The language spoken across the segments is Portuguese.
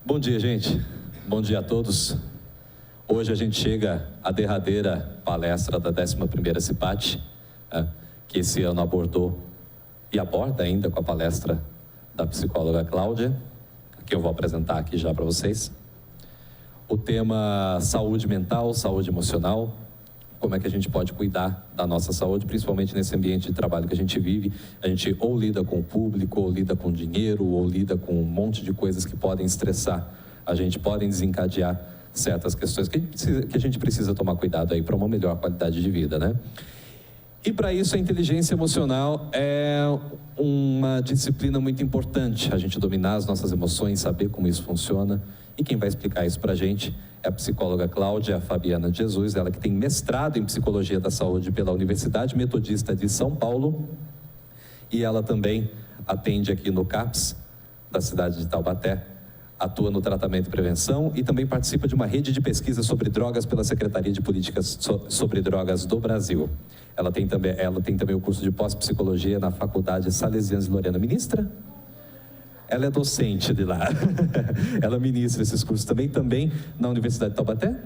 Bom dia, gente. Bom dia a todos. Hoje a gente chega à derradeira palestra da 11ª CIPAT, que esse ano abordou e aborda ainda com a palestra da psicóloga Cláudia, que eu vou apresentar aqui já para vocês. O tema saúde mental, saúde emocional, como é que a gente pode cuidar da nossa saúde, principalmente nesse ambiente de trabalho que a gente vive. A gente ou lida com o público, ou lida com dinheiro, ou lida com um monte de coisas que podem estressar a gente, podem desencadear certas questões que a gente precisa tomar cuidado aí para uma melhor qualidade de vida, né? E para isso a inteligência emocional é uma disciplina muito importante, a gente dominar as nossas emoções, saber como isso funciona. E quem vai explicar isso para a gente é a psicóloga Cláudia Fabiana de Jesus, ela que tem mestrado em Psicologia da Saúde pela Universidade Metodista de São Paulo, e ela também atende aqui no CAPS da cidade de Taubaté, atua no tratamento e prevenção e também participa de uma rede de pesquisa sobre drogas pela Secretaria de Políticas sobre Drogas do Brasil. Ela tem também o curso de pós-psicologia na Faculdade Salesianos e Lorena. Ministra? Ela é docente de lá. Ela ministra esses cursos também na Universidade de Taubaté?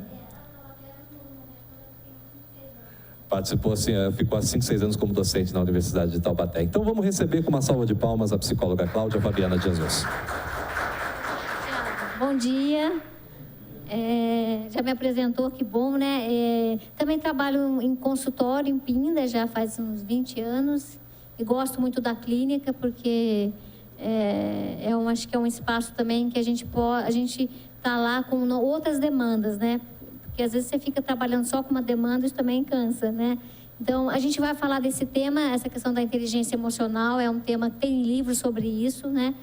Participou, assim, ficou há 5, 6 anos como docente na Universidade de Taubaté. Então vamos receber com uma salva de palmas a psicóloga Cláudia Fabiana de Jesus. Bom dia. Já me apresentou, que bom, né? Também trabalho em consultório em Pinda, já faz uns 20 anos. E gosto muito da clínica, porque acho que é um espaço também que a gente tá lá com outras demandas, né? Porque às vezes você fica trabalhando só com uma demanda, isso também cansa, né? Então, a gente vai falar desse tema, essa questão da inteligência emocional, é um tema que tem livros sobre isso, né?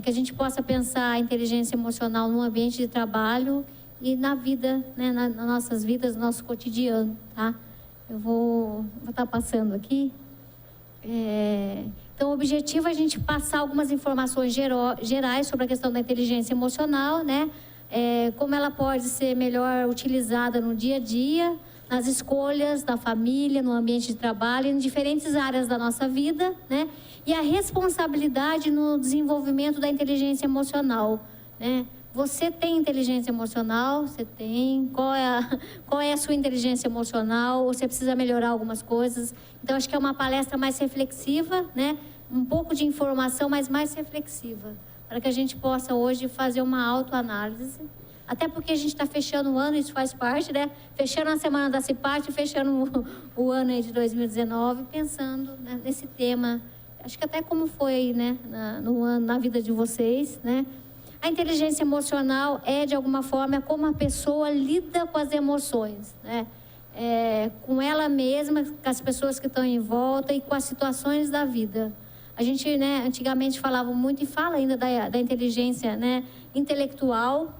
Que a gente possa pensar a inteligência emocional no ambiente de trabalho e na vida, né? Nas nossas vidas, no nosso cotidiano, tá? Eu vou estar passando aqui. Então, o objetivo é a gente passar algumas informações gerais sobre a questão da inteligência emocional, né? Como ela pode ser melhor utilizada no dia a dia, nas escolhas da família, no ambiente de trabalho, em diferentes áreas da nossa vida, né? E a responsabilidade no desenvolvimento da inteligência emocional, né? Você tem inteligência emocional? Você tem? Qual é a sua inteligência emocional? Você precisa melhorar algumas coisas? Então, acho que é uma palestra mais reflexiva, né? Um pouco de informação, mas mais reflexiva, para que a gente possa hoje fazer uma autoanálise. Até porque a gente está fechando o ano, isso faz parte, né? Fechando a semana da CIPAT, fechando o ano aí de 2019, pensando, né, nesse tema. Acho que até como foi, né, na vida de vocês, né? A inteligência emocional de alguma forma, como a pessoa lida com as emoções, né? Com ela mesma, com as pessoas que estão em volta e com as situações da vida. A gente, né, antigamente falava muito e fala ainda da inteligência, né, intelectual.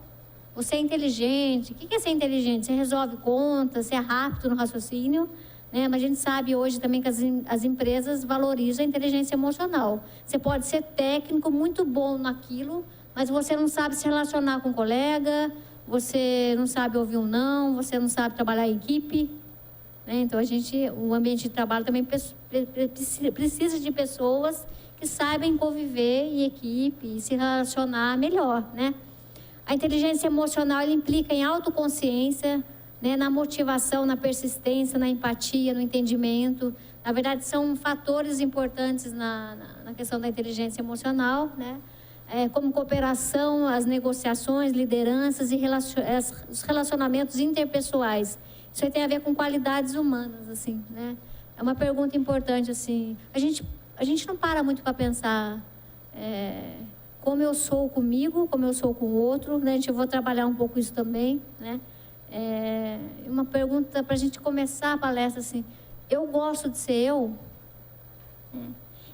Você é inteligente. O que é ser inteligente? Você resolve contas, você é rápido no raciocínio, né? Mas a gente sabe hoje também que as empresas valorizam a inteligência emocional. Você pode ser técnico, muito bom naquilo, mas você não sabe se relacionar com um colega, você não sabe ouvir um não, você não sabe trabalhar em equipe, né? Então, o ambiente de trabalho também precisa de pessoas que saibam conviver em equipe e se relacionar melhor, né? A inteligência emocional, ela implica em autoconsciência, né, na motivação, na persistência, na empatia, no entendimento. Na verdade, são fatores importantes na questão da inteligência emocional, né? Como cooperação, as negociações, lideranças e os relacionamentos interpessoais. Isso aí tem a ver com qualidades humanas, assim, né? É uma pergunta importante, assim. A gente não para muito para pensar como eu sou comigo, como eu sou com o outro, né? Eu vou trabalhar um pouco isso também, né? Uma pergunta para a gente começar a palestra, assim, eu gosto de ser eu?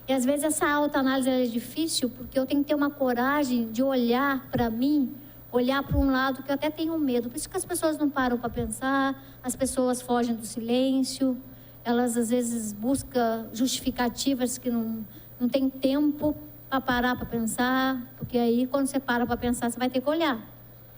E às vezes essa autoanálise é difícil, porque eu tenho que ter uma coragem de olhar para mim, olhar para um lado que eu até tenho medo. Por isso que as pessoas não param para pensar, as pessoas fogem do silêncio, elas às vezes buscam justificativas que não tem tempo para parar para pensar, porque aí quando você para para pensar, você vai ter que olhar.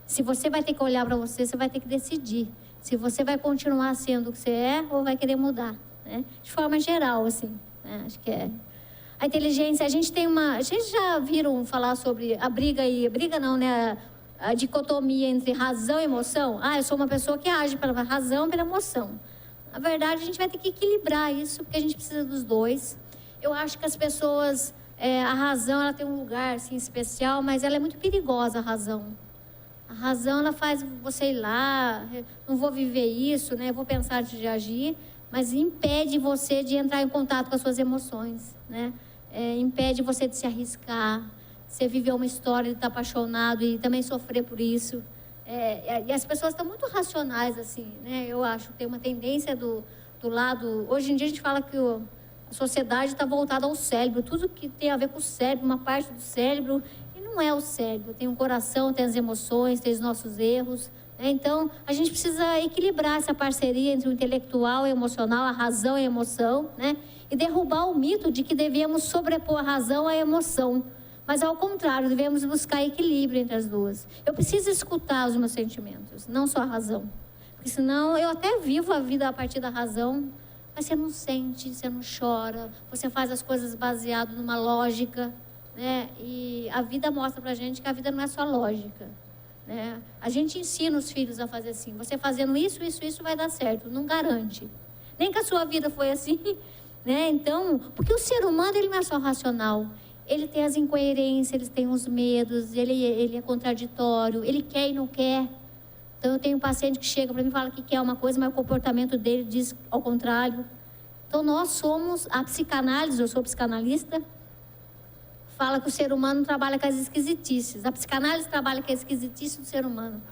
Se você vai ter que olhar para você, você vai ter que decidir se você vai continuar sendo o que você é ou vai querer mudar, né? De forma geral, assim, né? Acho que a inteligência, a gente já viram falar sobre a briga não, né? a dicotomia entre razão e emoção. Eu sou uma pessoa que age pela razão e pela emoção. Na verdade, a gente vai ter que equilibrar isso, porque a gente precisa dos dois. Eu acho que as pessoas, a razão, ela tem um lugar assim, especial, mas ela é muito perigosa, a razão. A razão, ela faz você ir lá, não vou viver isso, né? Vou pensar antes de agir, mas impede você de entrar em contato com as suas emoções, né? Impede você de se arriscar, você viver uma história de estar apaixonado e também sofrer por isso. E as pessoas estão muito racionais, assim, né? Eu acho que tem uma tendência do lado... Hoje em dia a gente fala que a sociedade está voltada ao cérebro, tudo que tem a ver com o cérebro, uma parte do cérebro, e não é o cérebro. Tem o coração, tem as emoções, tem os nossos erros, né? Então, a gente precisa equilibrar essa parceria entre o intelectual e o emocional, a razão e a emoção, né? E derrubar o mito de que devemos sobrepor a razão à emoção. Mas, ao contrário, devemos buscar equilíbrio entre as duas. Eu preciso escutar os meus sentimentos, não só a razão. Porque senão eu até vivo a vida a partir da razão, mas você não sente, você não chora, você faz as coisas baseado numa lógica, né? E a vida mostra pra gente que a vida não é só lógica, né? A gente ensina os filhos a fazer assim, você fazendo isso vai dar certo, não garante. Nem que a sua vida foi assim, né? Então, porque o ser humano, ele não é só racional. Ele tem as incoerências, ele tem os medos, ele é contraditório, ele quer e não quer. Então, eu tenho um paciente que chega para mim e fala que quer uma coisa, mas o comportamento dele diz ao contrário. Então, nós somos, a psicanálise, eu sou psicanalista, fala que o ser humano trabalha com as esquisitices. A psicanálise trabalha com a esquisitice do ser humano.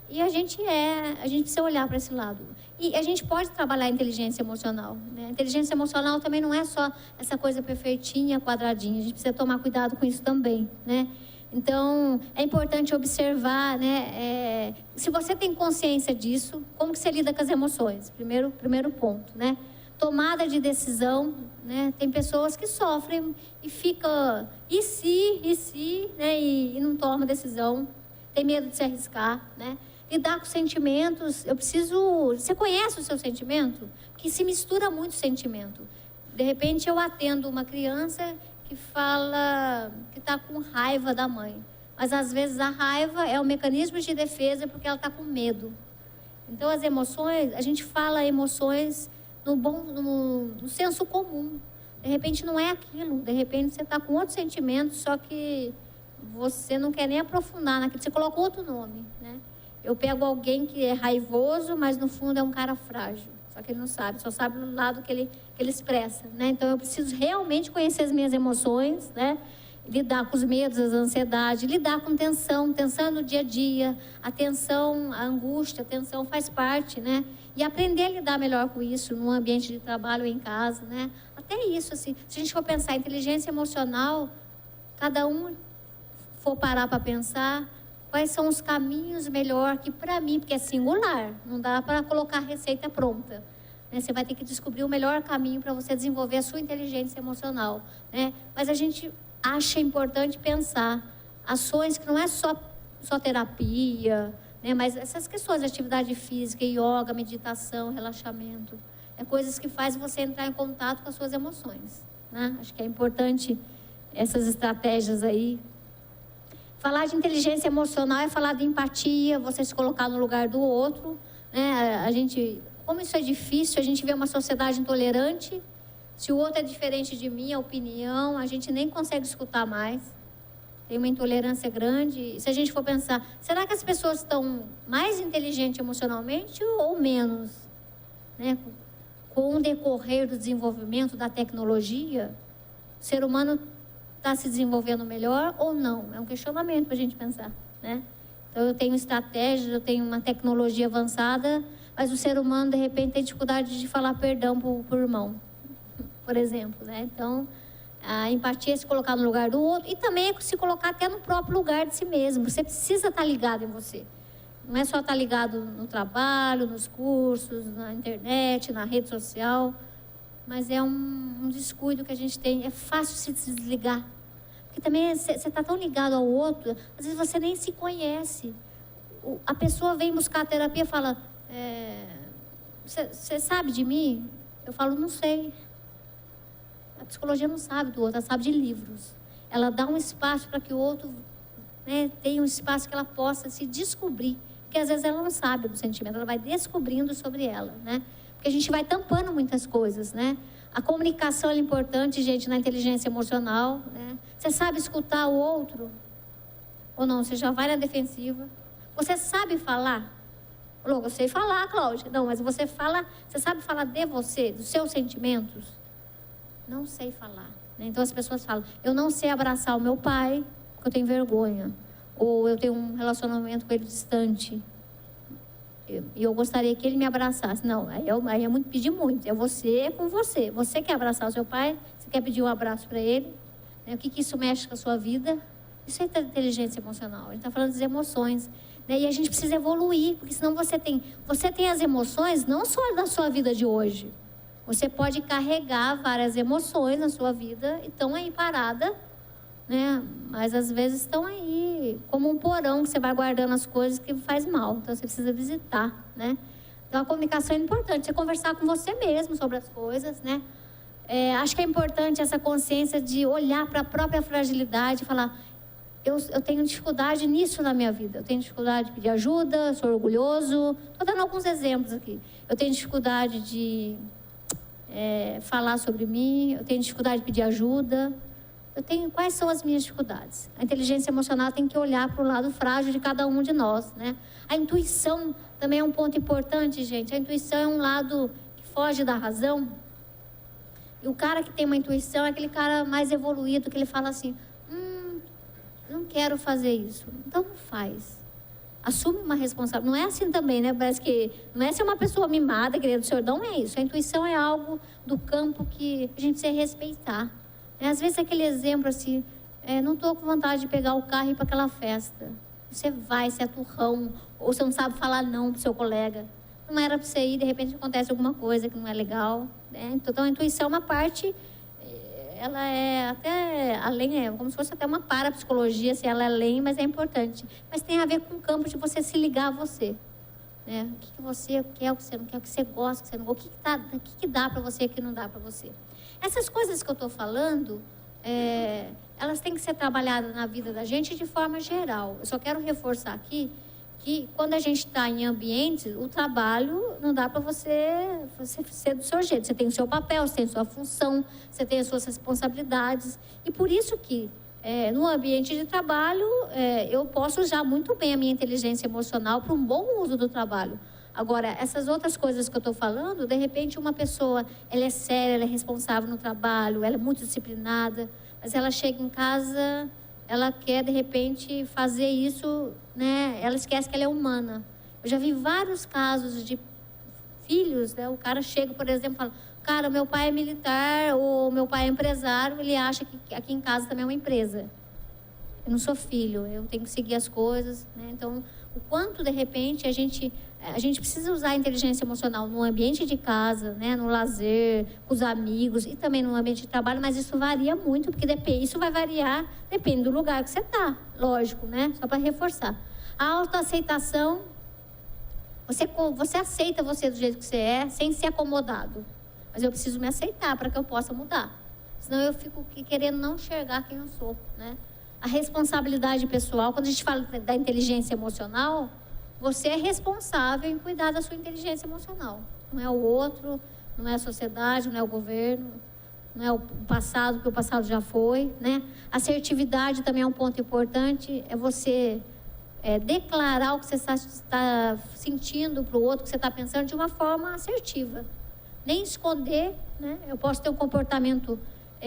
E a gente precisa olhar para esse lado. E a gente pode trabalhar a inteligência emocional, né? A inteligência emocional também não é só essa coisa perfeitinha, quadradinha. A gente precisa tomar cuidado com isso também, né? Então, é importante observar, né? Se você tem consciência disso, como que você lida com as emoções? Primeiro ponto, né? Tomada de decisão, né? Tem pessoas que sofrem e fica e se, né? E não toma decisão, tem medo de se arriscar, né? Lidar com sentimentos, você conhece o seu sentimento? Que se mistura muito sentimento. De repente eu atendo uma criança que fala que está com raiva da mãe. Mas às vezes a raiva é um mecanismo de defesa porque ela está com medo. Então as emoções, a gente fala emoções no senso comum. De repente não é aquilo, de repente você está com outro sentimento, só que você não quer nem aprofundar naquilo, você coloca outro nome, né? Eu pego alguém que é raivoso, mas no fundo é um cara frágil. Só que ele não sabe, só sabe do lado que ele expressa, né? Então eu preciso realmente conhecer as minhas emoções, né? Lidar com os medos, as ansiedades, lidar com tensão no dia a dia. A tensão, a angústia, a tensão faz parte, né? E aprender a lidar melhor com isso no ambiente de trabalho ou em casa, né? Até isso, assim, se a gente for pensar em inteligência emocional, cada um for parar para pensar quais são os caminhos melhor que para mim, porque é singular, não dá para colocar a receita pronta, né? Você vai ter que descobrir o melhor caminho para você desenvolver a sua inteligência emocional, né? Mas a gente acha importante pensar ações que não é só terapia, né? Mas essas questões de atividade física, yoga, meditação, relaxamento, coisas que fazem você entrar em contato com as suas emoções, né? Acho que é importante essas estratégias aí. Falar de inteligência emocional é falar de empatia, você se colocar no lugar do outro, né? Como isso é difícil, a gente vê uma sociedade intolerante. Se o outro é diferente de mim, a opinião, a gente nem consegue escutar mais. Tem uma intolerância grande. Se a gente for pensar, será que as pessoas estão mais inteligentes emocionalmente ou menos? Né? Com o decorrer do desenvolvimento da tecnologia, o ser humano está se desenvolvendo melhor ou não? É um questionamento para a gente pensar, né? Então, eu tenho estratégias, eu tenho uma tecnologia avançada, mas o ser humano, de repente, tem dificuldade de falar perdão para o irmão, por exemplo, né? Então, a empatia é se colocar no lugar do outro e também é se colocar até no próprio lugar de si mesmo. Você precisa estar ligado em você. Não é só estar ligado no trabalho, nos cursos, na internet, na rede social, mas é um descuido que a gente tem. É fácil se desligar. Porque também você está tão ligado ao outro, às vezes você nem se conhece. A pessoa vem buscar a terapia e fala, você sabe de mim? Eu falo, não sei. A psicologia não sabe do outro, ela sabe de livros. Ela dá um espaço para que o outro né, tenha um espaço que ela possa se descobrir, porque às vezes ela não sabe do sentimento, ela vai descobrindo sobre ela, né? Porque a gente vai tampando muitas coisas, né? A comunicação é importante, gente, na inteligência emocional, né? Você sabe escutar o outro? Ou não? Você já vai na defensiva? Você sabe falar? Eu sei falar, Cláudia. Não, mas você sabe falar de você, dos seus sentimentos? Não sei falar, né? Então as pessoas falam, eu não sei abraçar o meu pai, porque eu tenho vergonha. Ou eu tenho um relacionamento com ele distante. E eu gostaria que ele me abraçasse. Não, aí é muito pedir muito. É você com você. Você quer abraçar o seu pai? Você quer pedir um abraço para ele? Né? O que isso mexe com a sua vida? Isso é inteligência emocional. A gente está falando das emoções. Né? E a gente precisa evoluir, porque senão você tem as emoções não só da sua vida de hoje. Você pode carregar várias emoções na sua vida e estão aí paradas, né? Mas às vezes estão aí como um porão que você vai guardando as coisas que faz mal. Então você precisa visitar, né? Então a comunicação é importante, você conversar com você mesmo sobre as coisas, né? Acho que é importante essa consciência de olhar para a própria fragilidade e falar, eu tenho dificuldade nisso na minha vida. Eu tenho dificuldade de pedir ajuda, sou orgulhoso. Estou dando alguns exemplos aqui. Eu tenho dificuldade de falar sobre mim, eu tenho dificuldade de pedir ajuda. Quais são as minhas dificuldades? A inteligência emocional tem que olhar para o lado frágil de cada um de nós, né? A intuição também é um ponto importante, gente. A intuição é um lado que foge da razão. E o cara que tem uma intuição é aquele cara mais evoluído, que ele fala assim, não quero fazer isso. Então não faz. Assume uma responsabilidade. Não é assim também, né? Parece que não é ser uma pessoa mimada, querendo o senhor. Não é isso. A intuição é algo do campo que a gente precisa respeitar. Às vezes aquele exemplo assim, não estou com vontade de pegar o carro e ir para aquela festa. Você vai, você é turrão, ou você não sabe falar não para o seu colega. Não era para você ir, de repente acontece alguma coisa que não é legal. Né? Então a intuição é uma parte, ela é até além, como se fosse até uma parapsicologia, assim, ela é além, mas é importante. Mas tem a ver com o campo de você se ligar a você. Né? O que você quer, o que você não quer, o que você gosta, o que você não gosta, o que dá para você e o que não dá para você. Essas coisas que eu estou falando, elas têm que ser trabalhadas na vida da gente de forma geral. Eu só quero reforçar aqui que quando a gente está em ambientes, o trabalho não dá para você ser do seu jeito. Você tem o seu papel, você tem a sua função, você tem as suas responsabilidades. E por isso que no ambiente de trabalho, eu posso usar muito bem a minha inteligência emocional para um bom uso do trabalho. Agora, essas outras coisas que eu estou falando, de repente uma pessoa, ela é séria, ela é responsável no trabalho, ela é muito disciplinada, mas ela chega em casa, ela quer, de repente, fazer isso, né? Ela esquece que ela é humana. Eu já vi vários casos de filhos, né? O cara chega, por exemplo, e fala, cara, meu pai é militar ou meu pai é empresário, ele acha que aqui em casa também é uma empresa. Eu não sou filho, eu tenho que seguir as coisas, né? Então, o quanto, de repente, a gente precisa usar a inteligência emocional no ambiente de casa, né? No lazer, com os amigos e também no ambiente de trabalho, mas isso varia muito, porque isso vai variar, depende do lugar que você está, lógico, né? Só para reforçar. A autoaceitação, você aceita você do jeito que você é, sem ser acomodado. Mas eu preciso me aceitar para que eu possa mudar. Senão eu fico querendo não enxergar quem eu sou, né? A responsabilidade pessoal, quando a gente fala da inteligência emocional, você é responsável em cuidar da sua inteligência emocional. Não é o outro, não é a sociedade, não é o governo, não é o passado, porque o passado já foi, né? Assertividade também é um ponto importante, é você declarar o que você está sentindo para o outro, o que você está pensando de uma forma assertiva. Nem esconder, né? Eu posso ter um comportamento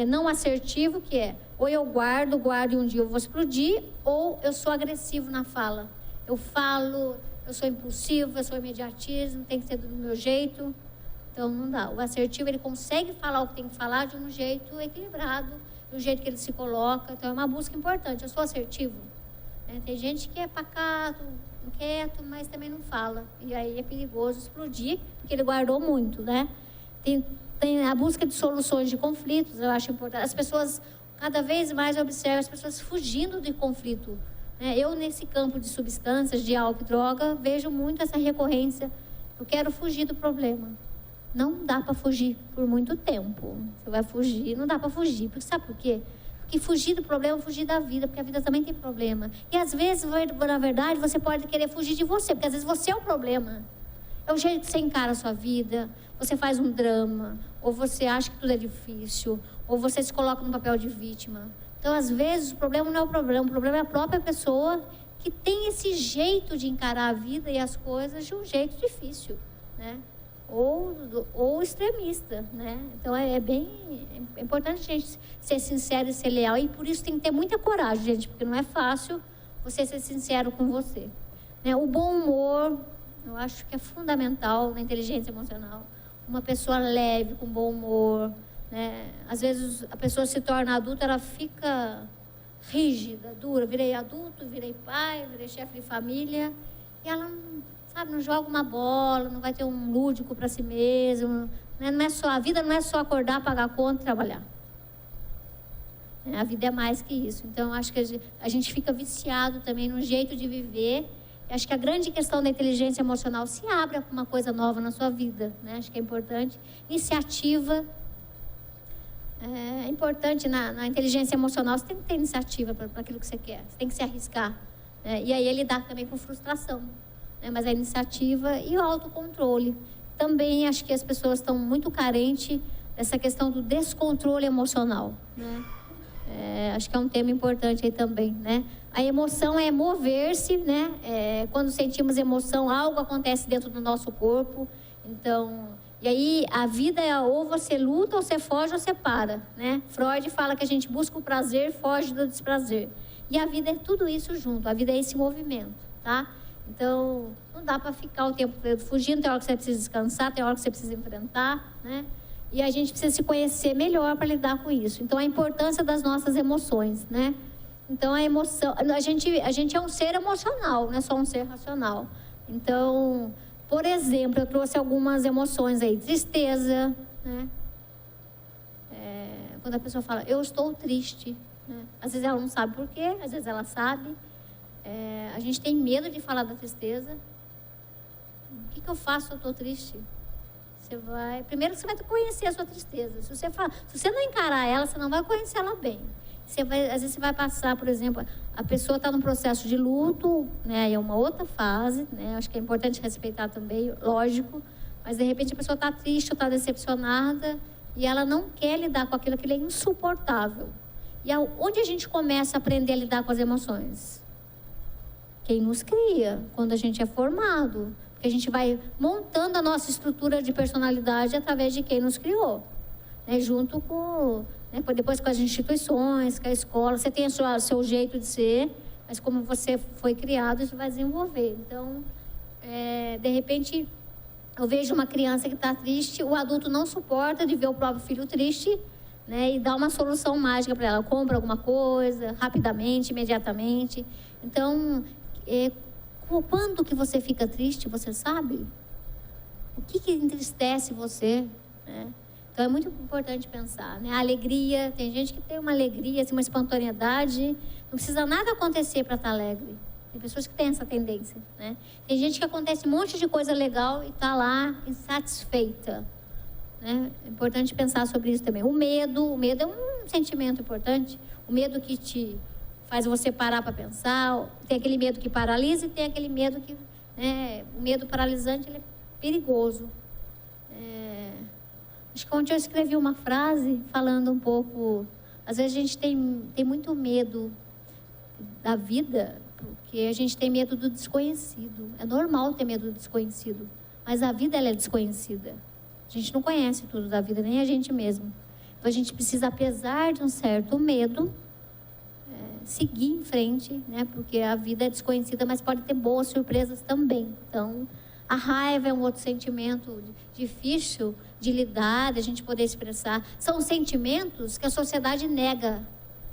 não assertivo, que ou eu guardo e um dia eu vou explodir, ou eu sou agressivo na fala. Eu falo, eu sou impulsivo, eu sou imediatismo, tem que ser do meu jeito. Então não dá. O assertivo, ele consegue falar o que tem que falar de um jeito equilibrado, do jeito que ele se coloca. Então é uma busca importante. Eu sou assertivo. Tem gente que é pacato, quieto, mas também não fala. E aí é perigoso explodir, porque ele guardou muito, né? Tem a busca de soluções de conflitos, eu acho importante. As pessoas, cada vez mais eu observo as pessoas fugindo de conflito. Eu, nesse campo de substâncias, de álcool e droga, vejo muito essa recorrência. Eu quero fugir do problema. Não dá para fugir por muito tempo. Você vai fugir, não dá para fugir. Porque sabe por quê? Porque fugir do problema é fugir da vida, porque a vida também tem problema. E às vezes, na verdade, você pode querer fugir de você, porque às vezes você é o problema. É o jeito que você encara a sua vida, você faz um drama, ou você acha que tudo é difícil, ou você se coloca no papel de vítima. Então, às vezes, o problema não é o problema é a própria pessoa que tem esse jeito de encarar a vida e as coisas de um jeito difícil, né? Ou extremista, né? Então, é importante a gente ser sincero e ser leal, e por isso tem que ter muita coragem, gente, porque não é fácil você ser sincero com você, né? O bom humor, eu acho que é fundamental na inteligência emocional. Uma pessoa leve, com bom humor, né? Às vezes a pessoa se torna adulta, ela fica rígida, dura. Virei adulto, virei pai, virei chefe de família, e ela não joga uma bola, não vai ter um lúdico para si mesmo, né? Não é só, a vida não é só acordar, pagar a conta e trabalhar. A vida é mais que isso. Então, acho que a gente fica viciado também no jeito de viver. Acho que a grande questão da inteligência emocional se abre com uma coisa nova na sua vida, né? Acho que é importante. Iniciativa. É importante na inteligência emocional, você tem que ter iniciativa para aquilo que você quer. Você tem que se arriscar, né? E aí lidar também com frustração, né? Mas a iniciativa e o autocontrole. Também acho que as pessoas estão muito carentes dessa questão do descontrole emocional, né? Acho que é um tema importante aí também, né? A emoção é mover-se, né? Quando sentimos emoção, algo acontece dentro do nosso corpo. Então, e aí a vida é ou você luta, ou você foge, ou você para, né? Freud fala que a gente busca o prazer, foge do desprazer. E a vida é tudo isso junto, a vida é esse movimento, tá? Então, não dá para ficar o tempo todo fugindo, tem hora que você precisa descansar, tem hora que você precisa enfrentar, né? E a gente precisa se conhecer melhor para lidar com isso. Então, a importância das nossas emoções, né? Então, a emoção... A gente é um ser emocional, não é só um ser racional. Então, por exemplo, eu trouxe algumas emoções aí. Tristeza, né? Quando a pessoa fala, eu estou triste, né? Às vezes ela não sabe por quê, às vezes ela sabe. A gente tem medo de falar da tristeza. O que eu faço se eu estou triste? Primeiro você vai conhecer a sua tristeza. Se você não encarar ela, você não vai conhecer ela bem. Às vezes você vai passar, por exemplo, a pessoa está num processo de luto, né? É uma outra fase, né? Acho que é importante respeitar também, lógico. Mas de repente a pessoa está triste ou está decepcionada e ela não quer lidar com aquilo que é insuportável. E onde a gente começa a aprender a lidar com as emoções? Quem nos cria, quando a gente é formado. Porque a gente vai montando a nossa estrutura de personalidade através de quem nos criou, né? Junto com, né? Depois com as instituições, com a escola. Você tem o seu jeito de ser, mas como você foi criado, isso vai desenvolver. Então, de repente, eu vejo uma criança que está triste, o adulto não suporta de ver o próprio filho triste, né? E dá uma solução mágica para ela. Compra alguma coisa, rapidamente, imediatamente. Então, quando que você fica triste, você sabe? O que entristece você, né? Então é muito importante pensar, né? A alegria, tem gente que tem uma alegria, assim, uma espontaneidade, não precisa nada acontecer para estar alegre. Tem pessoas que têm essa tendência, né? Tem gente que acontece um monte de coisa legal e está lá insatisfeita, né? É importante pensar sobre isso também. O medo é um sentimento importante, o medo que te faz você parar para pensar. Tem aquele medo que paralisa e tem aquele medo que, né, o medo paralisante, ele é perigoso. Acho que ontem eu escrevi uma frase falando um pouco, às vezes a gente tem muito medo da vida, porque a gente tem medo do desconhecido. É normal ter medo do desconhecido, mas a vida, ela é desconhecida. A gente não conhece tudo da vida, nem a gente mesmo. Então a gente precisa, apesar de um certo medo, seguir em frente, né? Porque a vida é desconhecida, mas pode ter boas surpresas também. Então, a raiva é um outro sentimento difícil de lidar, de a gente poder expressar. São sentimentos que a sociedade nega,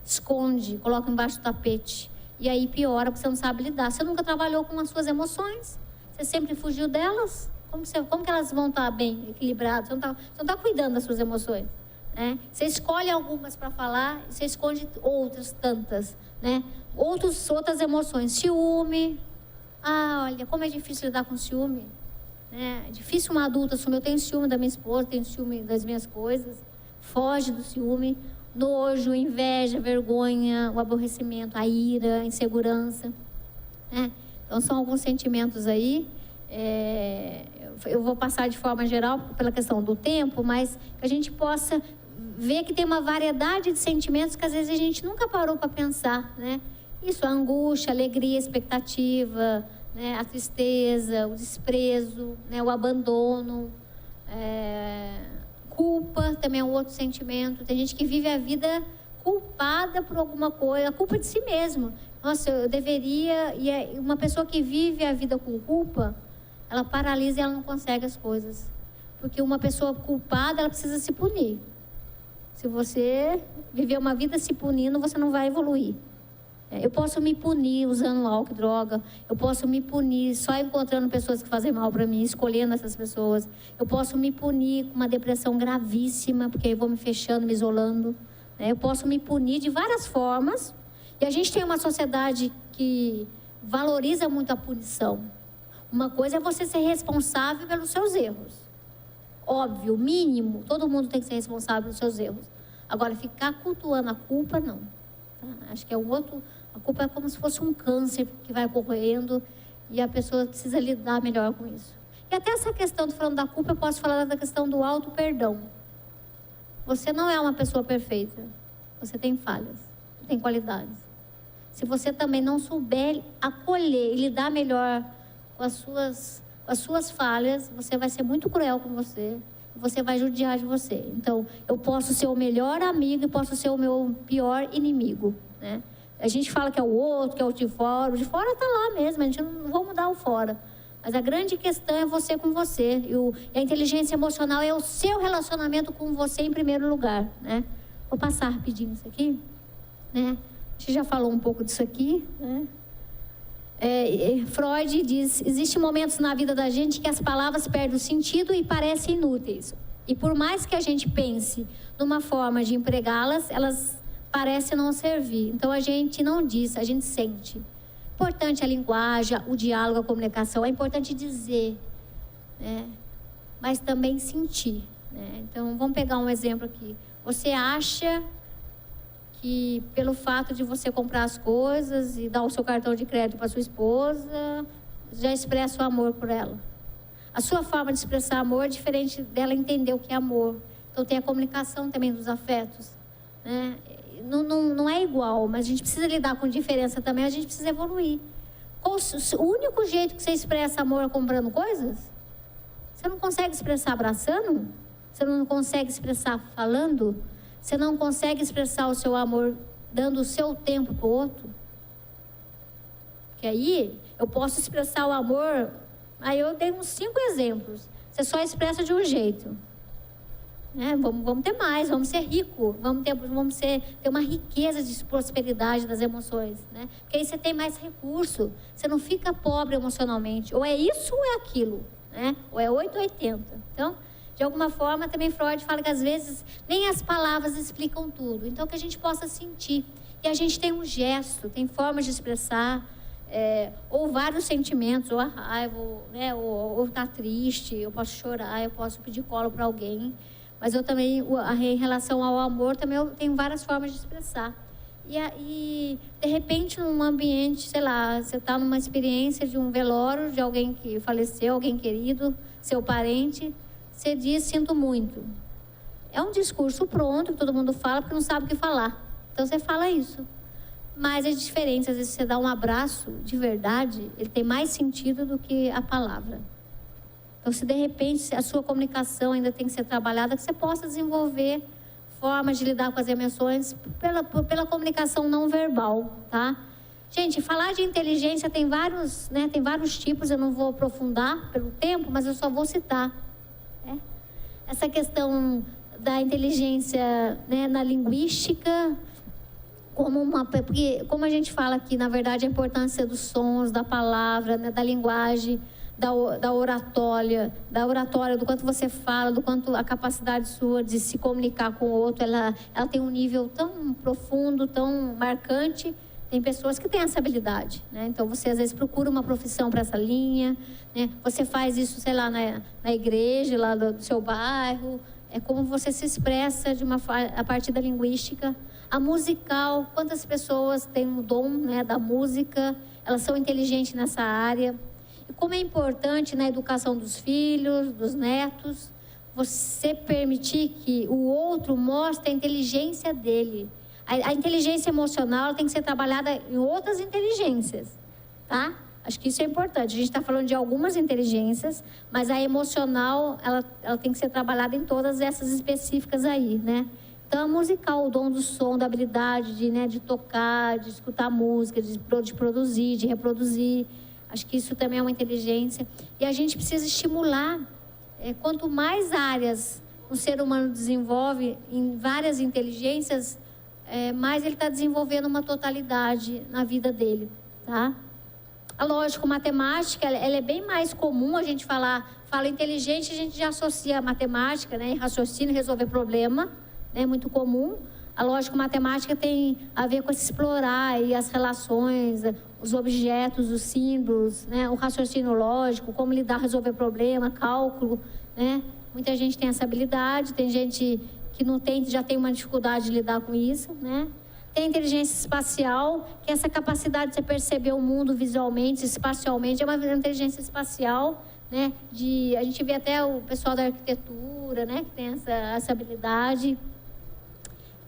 esconde, coloca embaixo do tapete. E aí piora, porque você não sabe lidar. Você nunca trabalhou com as suas emoções, você sempre fugiu delas. Como que elas vão estar bem equilibradas? Você não está cuidando das suas emoções, né? Você escolhe algumas para falar, você esconde outras tantas, né? Outras emoções. Ciúme. Olha, como é difícil lidar com ciúme, né? É difícil uma adulta assumir. Eu tenho ciúme da minha esposa, tenho ciúme das minhas coisas. Foge do ciúme. nojo, inveja, vergonha, o aborrecimento, a ira, a insegurança, né? Então, são alguns sentimentos aí. Eu vou passar de forma geral pela questão do tempo, mas que a gente possa ver que tem uma variedade de sentimentos que às vezes a gente nunca parou para pensar, né? Isso, a angústia, a alegria, a expectativa, né? A tristeza, o desprezo, né? O abandono, culpa também é um outro sentimento. Tem gente que vive a vida culpada por alguma coisa, a culpa de si mesmo. Nossa, eu deveria... E uma pessoa que vive a vida com culpa, ela paralisa e ela não consegue as coisas. Porque uma pessoa culpada, ela precisa se punir. Se você viver uma vida se punindo, você não vai evoluir. Eu posso me punir usando álcool e droga. Eu posso me punir só encontrando pessoas que fazem mal para mim, escolhendo essas pessoas. Eu posso me punir com uma depressão gravíssima, porque eu vou me fechando, me isolando. Eu posso me punir de várias formas. E a gente tem uma sociedade que valoriza muito a punição. Uma coisa é você ser responsável pelos seus erros. Óbvio, mínimo, todo mundo tem que ser responsável pelos seus erros. Agora, ficar cultuando a culpa, não. Tá? Acho que é um outro... A culpa é como se fosse um câncer que vai corroendo e a pessoa precisa lidar melhor com isso. E até essa questão, falando da culpa, eu posso falar da questão do auto-perdão. Você não é uma pessoa perfeita. Você tem falhas, tem qualidades. Se você também não souber acolher e lidar melhor com as suas falhas, você vai ser muito cruel com você. Você vai judiar de você. Então, eu posso ser o melhor amigo e posso ser o meu pior inimigo, né? A gente fala que é o outro, que é o de fora. O de fora está lá mesmo, a gente não vai mudar o fora. Mas a grande questão é você com você. E a inteligência emocional é o seu relacionamento com você em primeiro lugar, né? Vou passar rapidinho isso aqui, né? A gente já falou um pouco disso aqui, né? Freud diz: existem momentos na vida da gente que as palavras perdem o sentido e parecem inúteis. E por mais que a gente pense numa forma de empregá-las, elas parecem não servir. Então a gente não diz, a gente sente. Importante a linguagem, o diálogo, a comunicação. É importante dizer, né? Mas também sentir, né? Então vamos pegar um exemplo aqui. Você acha que pelo fato de você comprar as coisas e dar o seu cartão de crédito para sua esposa, já expressa o amor por ela. A sua forma de expressar amor é diferente dela entender o que é amor. Então tem a comunicação também dos afetos, né? Não é igual, mas a gente precisa lidar com diferença também, a gente precisa evoluir. O único jeito que você expressa amor é comprando coisas? Você não consegue expressar abraçando? Você não consegue expressar falando? Você não consegue expressar o seu amor dando o seu tempo para o outro? Porque aí eu posso expressar o amor, aí eu dei uns 5 exemplos. Você só expressa de um jeito. Vamos ter mais, vamos ser ricos, vamos ter uma riqueza de prosperidade das emoções, né? Porque aí você tem mais recurso, você não fica pobre emocionalmente. Ou é isso ou é aquilo, né? Ou é 8 ou 80. Então, de alguma forma, também Freud fala que às vezes nem as palavras explicam tudo. Então, que a gente possa sentir. E a gente tem um gesto, tem formas de expressar, ou vários sentimentos, ou a raiva, né? Ou tá triste, eu posso chorar, eu posso pedir colo para alguém. Mas eu também, em relação ao amor, também eu tenho várias formas de expressar. E de repente, num ambiente, sei lá, você está numa experiência de um velório de alguém que faleceu, alguém querido, seu parente, você diz, sinto muito. É um discurso pronto, que todo mundo fala, porque não sabe o que falar. Então, você fala isso. Mas é diferente, às vezes você dá um abraço de verdade, ele tem mais sentido do que a palavra. Então, se de repente a sua comunicação ainda tem que ser trabalhada, que você possa desenvolver formas de lidar com as emoções pela comunicação não verbal, tá? Gente, falar de inteligência tem vários, né? Tem vários tipos, eu não vou aprofundar pelo tempo, mas eu só vou citar. Né? Essa questão da inteligência, né, na linguística, porque como a gente fala aqui, na verdade, a importância dos sons, da palavra, né, da linguagem, da oratória, do quanto você fala, do quanto a capacidade sua de se comunicar com o outro, ela tem um nível tão profundo, tão marcante. Tem pessoas que têm essa habilidade, né? Então, você às vezes procura uma profissão para essa linha, né? Você faz isso, sei lá, na igreja, lá do seu bairro, é como você se expressa a partir da linguística. A musical, quantas pessoas têm um dom, né, da música, elas são inteligentes nessa área. E como é importante na educação dos filhos, dos netos, você permitir que o outro mostre a inteligência dele. A inteligência emocional tem que ser trabalhada em outras inteligências, tá? Acho que isso é importante. A gente está falando de algumas inteligências, mas a emocional, ela tem que ser trabalhada em todas essas específicas aí, né? Então, a musical, o dom do som, da habilidade de tocar, de escutar música, de produzir, de reproduzir. Acho que isso também é uma inteligência. E a gente precisa estimular. Quanto mais áreas o ser humano desenvolve em várias inteligências, mais ele está desenvolvendo uma totalidade na vida dele, tá? Lógico, matemática, ela é bem mais comum a gente fala inteligente, a gente já associa a matemática, né? Raciocínio, resolver problema, né? Muito comum. A lógica matemática tem a ver com explorar e as relações, os objetos, os símbolos, né? O raciocínio lógico, como lidar, resolver problema, cálculo, né? Muita gente tem essa habilidade, tem gente que não tem, já tem uma dificuldade de lidar com isso, né? Tem a inteligência espacial, que é essa capacidade de você perceber o mundo visualmente, espacialmente, é uma inteligência espacial, né? A gente vê até o pessoal da arquitetura, né? Que tem essa habilidade.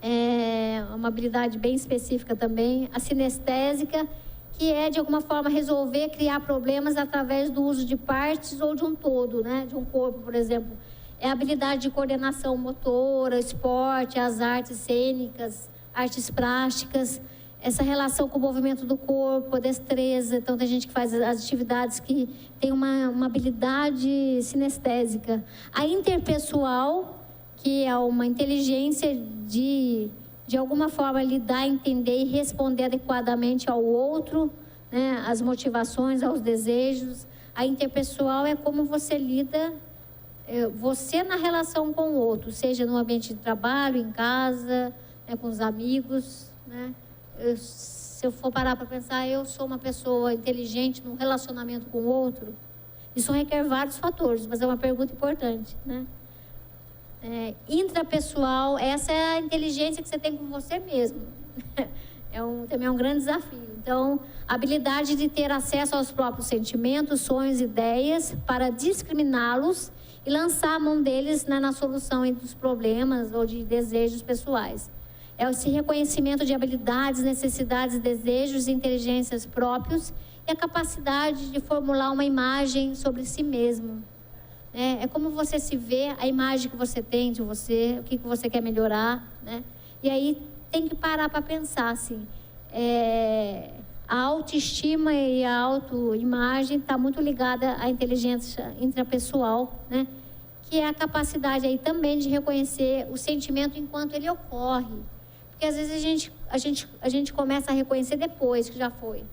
É uma habilidade bem específica também. A sinestésica, que é, de alguma forma, resolver, criar problemas através do uso de partes ou de um todo, né? De um corpo, por exemplo. É a habilidade de coordenação motora, esporte, as artes cênicas, artes plásticas, essa relação com o movimento do corpo, a destreza. Então, tem gente que faz as atividades que tem uma habilidade sinestésica. A interpessoal, que é uma inteligência de alguma forma, lidar, entender e responder adequadamente ao outro, né? As motivações, aos desejos. A interpessoal é como você lida, você na relação com o outro, seja no ambiente de trabalho, em casa, né, com os amigos, né? Se eu for parar para pensar, eu sou uma pessoa inteligente num relacionamento com o outro, isso requer vários fatores, mas é uma pergunta importante, né? Intrapessoal, essa é a inteligência que você tem com você mesmo. Também é um grande desafio. Então, a habilidade de ter acesso aos próprios sentimentos, sonhos, ideias, para discriminá-los e lançar a mão deles, né, na solução dos problemas ou de desejos pessoais. É esse reconhecimento de habilidades, necessidades, desejos e inteligências próprios e a capacidade de formular uma imagem sobre si mesmo. É como você se vê, a imagem que você tem de você, o que você quer melhorar, né? E aí tem que parar para pensar, assim, a autoestima e a autoimagem está muito ligada à inteligência intrapessoal, né? Que é a capacidade aí também de reconhecer o sentimento enquanto ele ocorre. Porque às vezes a gente começa a reconhecer depois que já foi.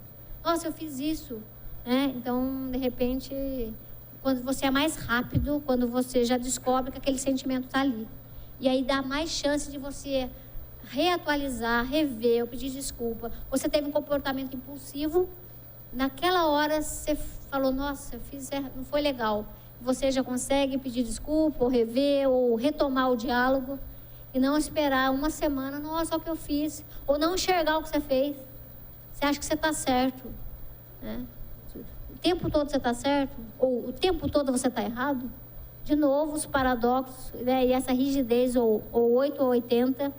Nossa, eu fiz isso, né? Então, de repente, quando você é mais rápido, quando você já descobre que aquele sentimento está ali. E aí dá mais chance de você reatualizar, rever, ou pedir desculpa. Você teve um comportamento impulsivo, naquela hora você falou, nossa, eu fiz, não foi legal. Você já consegue pedir desculpa, ou rever, ou retomar o diálogo, e não esperar uma semana, nossa, olha o que eu fiz, ou não enxergar o que você fez. Você acha que você está certo, né? O tempo todo você está certo? Ou o tempo todo você está errado? De novo, os paradoxos, né? E essa rigidez, ou 8 ou 80,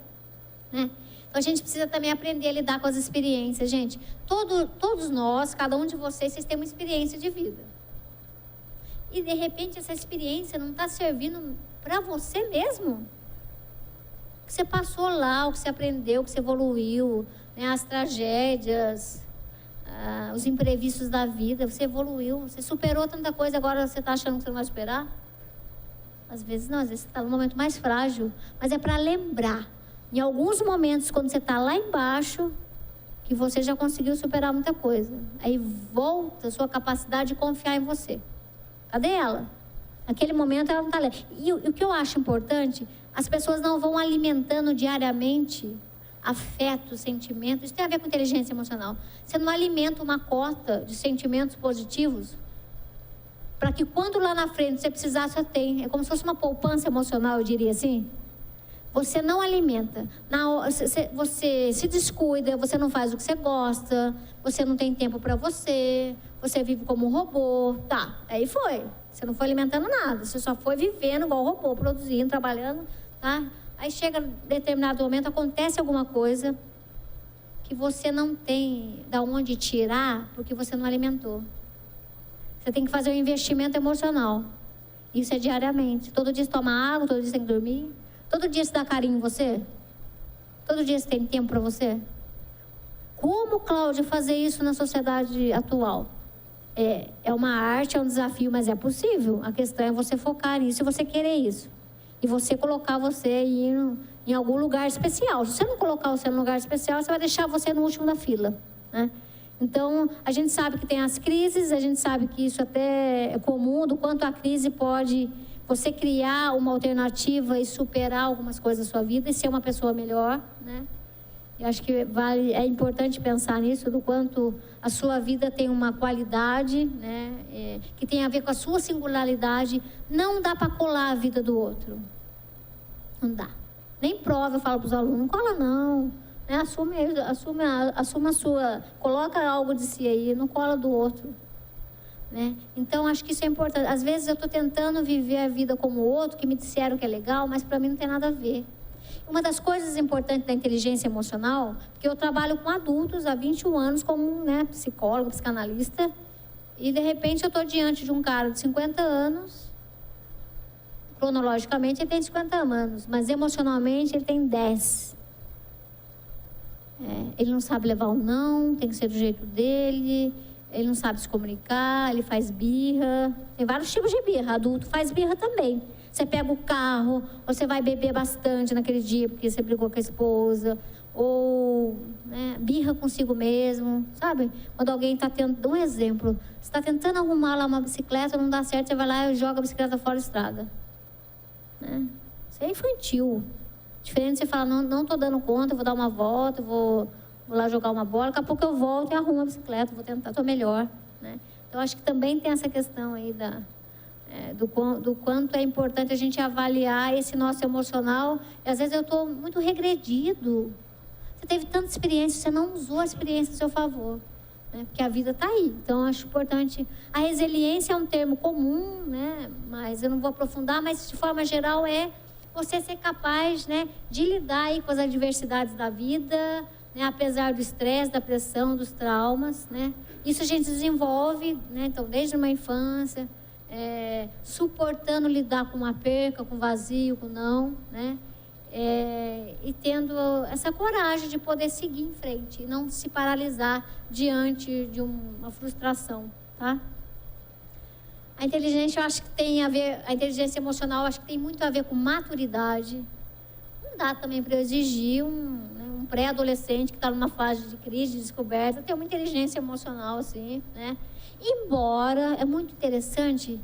né? Então, a gente precisa também aprender a lidar com as experiências, gente. Todos nós, cada um de vocês têm uma experiência de vida. E, de repente, essa experiência não está servindo para você mesmo. O que você passou lá, o que você aprendeu, o que você evoluiu, né? As tragédias, os imprevistos da vida, você evoluiu, você superou tanta coisa, agora você está achando que você não vai superar? Às vezes não, às vezes você está num momento mais frágil, mas é para lembrar, em alguns momentos, quando você está lá embaixo, que você já conseguiu superar muita coisa. Aí volta a sua capacidade de confiar em você. Cadê ela? Naquele momento ela não está leve. E o que eu acho importante, as pessoas não vão alimentando diariamente afeto, sentimento. Isso tem a ver com inteligência emocional. Você não alimenta uma cota de sentimentos positivos para que quando lá na frente você precisar, você tem. É como se fosse uma poupança emocional, eu diria assim. Você não alimenta, você se descuida, você não faz o que você gosta, você não tem tempo para você vive como um robô, tá, aí foi. Você não foi alimentando nada, você só foi vivendo igual robô, produzindo, trabalhando, tá? Aí chega determinado momento, acontece alguma coisa que você não tem de onde tirar porque você não alimentou. Você tem que fazer um investimento emocional. Isso é diariamente. Todo dia você toma água, todo dia você tem que dormir. Todo dia você dá carinho em você? Todo dia você tem tempo para você? Como, Cláudia, fazer isso na sociedade atual? É uma arte, é um desafio, mas é possível. A questão é você focar nisso e você querer isso. E você colocar você em algum lugar especial. Se você não colocar você num lugar especial, você vai deixar você no último da fila, né? Então, a gente sabe que tem as crises, a gente sabe que isso até é comum, do quanto a crise pode você criar uma alternativa e superar algumas coisas da sua vida e ser uma pessoa melhor, né? Eu acho que é importante pensar nisso, do quanto a sua vida tem uma qualidade, né? Que tem a ver com a sua singularidade. Não dá para colar a vida do outro. Não dá. Nem prova, eu falo para os alunos, não cola não. Né? Assuma a sua, coloca algo de si aí, não cola do outro. Né? Então, acho que isso é importante. Às vezes eu estou tentando viver a vida como o outro, que me disseram que é legal, mas para mim não tem nada a ver. Uma das coisas importantes da inteligência emocional, porque eu trabalho com adultos há 21 anos como, né, psicóloga, psicanalista, e de repente eu estou diante de um cara de 50 anos, cronologicamente ele tem 50 anos, mas emocionalmente ele tem 10. Ele não sabe levar um não, tem que ser do jeito dele, ele não sabe se comunicar, ele faz birra. Tem vários tipos de birra, adulto faz birra também. Você pega o carro, você vai beber bastante naquele dia porque você brigou com a esposa, ou né, birra consigo mesmo, sabe? Quando alguém está tentando, um exemplo, você está tentando arrumar lá uma bicicleta, não dá certo, você vai lá e joga a bicicleta fora da estrada. Né? Isso é infantil. Diferente de você falar, não estou dando conta, eu vou dar uma volta, vou lá jogar uma bola, daqui a pouco eu volto e arrumo a bicicleta, vou tentar, estou melhor. Né? Então, acho que também tem essa questão aí do quanto é importante a gente avaliar esse nosso emocional. E às vezes eu estou muito regredido. Você teve tanta experiência, você não usou a experiência a seu favor. Né? Porque a vida está aí. Então, acho importante. A resiliência é um termo comum, né? Mas eu não vou aprofundar, mas de forma geral é você ser capaz, né, de lidar aí com as adversidades da vida, né, apesar do estresse, da pressão, dos traumas. Né? Isso a gente desenvolve, né? Então, desde uma infância, suportando lidar com uma perca, com vazio, com não, né? E tendo essa coragem de poder seguir em frente e não se paralisar diante de uma frustração, tá? A inteligência, eu acho que tem a ver, a inteligência emocional, eu acho que tem muito a ver com maturidade. Não dá também para eu exigir um pré-adolescente que está numa fase de crise, de descoberta, ter uma inteligência emocional, assim, né? Embora, é muito interessante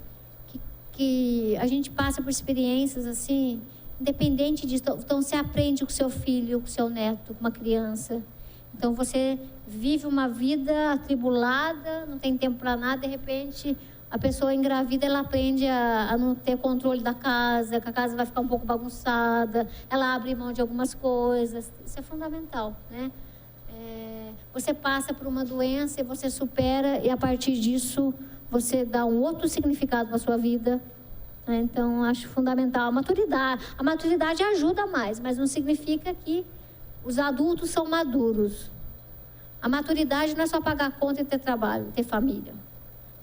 que a gente passa por experiências, assim, independente disso. Então, você aprende com seu filho, com seu neto, com uma criança. Então, você vive uma vida atribulada, não tem tempo para nada, de repente, a pessoa engravida, ela aprende a não ter controle da casa, que a casa vai ficar um pouco bagunçada, ela abre mão de algumas coisas. Isso é fundamental, né? Você passa por uma doença e você supera, e a partir disso você dá um outro significado para a sua vida. Né? Então, acho fundamental a maturidade. A maturidade ajuda mais, mas não significa que os adultos são maduros. A maturidade não é só pagar conta e ter trabalho, ter família.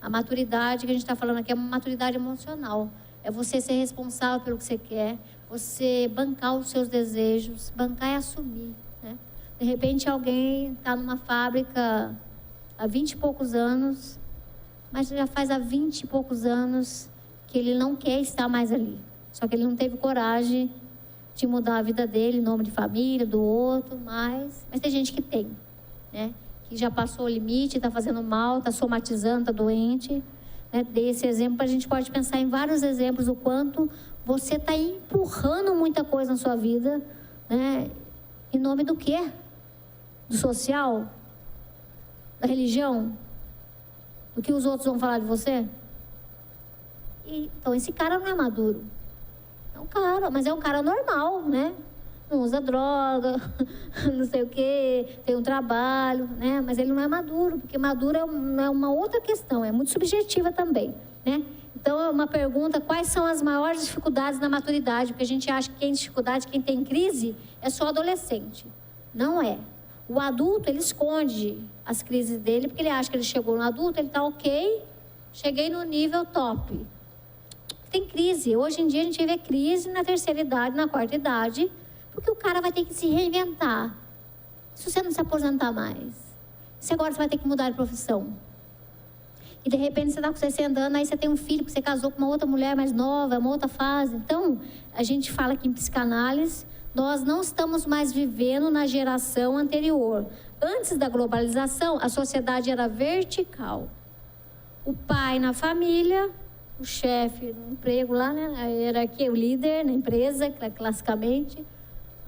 A maturidade que a gente está falando aqui é uma maturidade emocional. É você ser responsável pelo que você quer, você bancar os seus desejos, bancar e assumir. Né? De repente, alguém está numa fábrica há 20 e poucos anos, mas já faz há 20 e poucos anos que ele não quer estar mais ali. Só que ele não teve coragem de mudar a vida dele, em nome de família, do outro, mas tem gente que tem, né? Que já passou o limite, está fazendo mal, está somatizando, está doente. Né? Dei esse exemplo, a gente pode pensar em vários exemplos do quanto você está empurrando muita coisa na sua vida, né? Em nome do quê? Do social? Da religião? Do que os outros vão falar de você? Então, esse cara não é maduro. É um cara, mas é um cara normal, né? Não usa droga, não sei o quê, tem um trabalho, né? Mas ele não é maduro, porque maduro é uma outra questão, é muito subjetiva também, né? Então, é uma pergunta, quais são as maiores dificuldades na maturidade? Porque a gente acha que quem tem dificuldade, quem tem crise, é só adolescente. Não é. O adulto, ele esconde as crises dele, porque ele acha que ele chegou no adulto, ele está ok, cheguei no nível top. Tem crise. Hoje em dia a gente vê crise na terceira idade, na quarta idade, porque o cara vai ter que se reinventar. Se você não se aposentar mais, se agora você vai ter que mudar de profissão. E de repente você está com 60 anos, aí você tem um filho, que você casou com uma outra mulher mais nova, uma outra fase. Então, a gente fala que em psicanálise, nós não estamos mais vivendo na geração anterior. Antes da globalização, a sociedade era vertical. O pai na família, o chefe no emprego lá, né? A hierarquia, o líder na empresa, classicamente.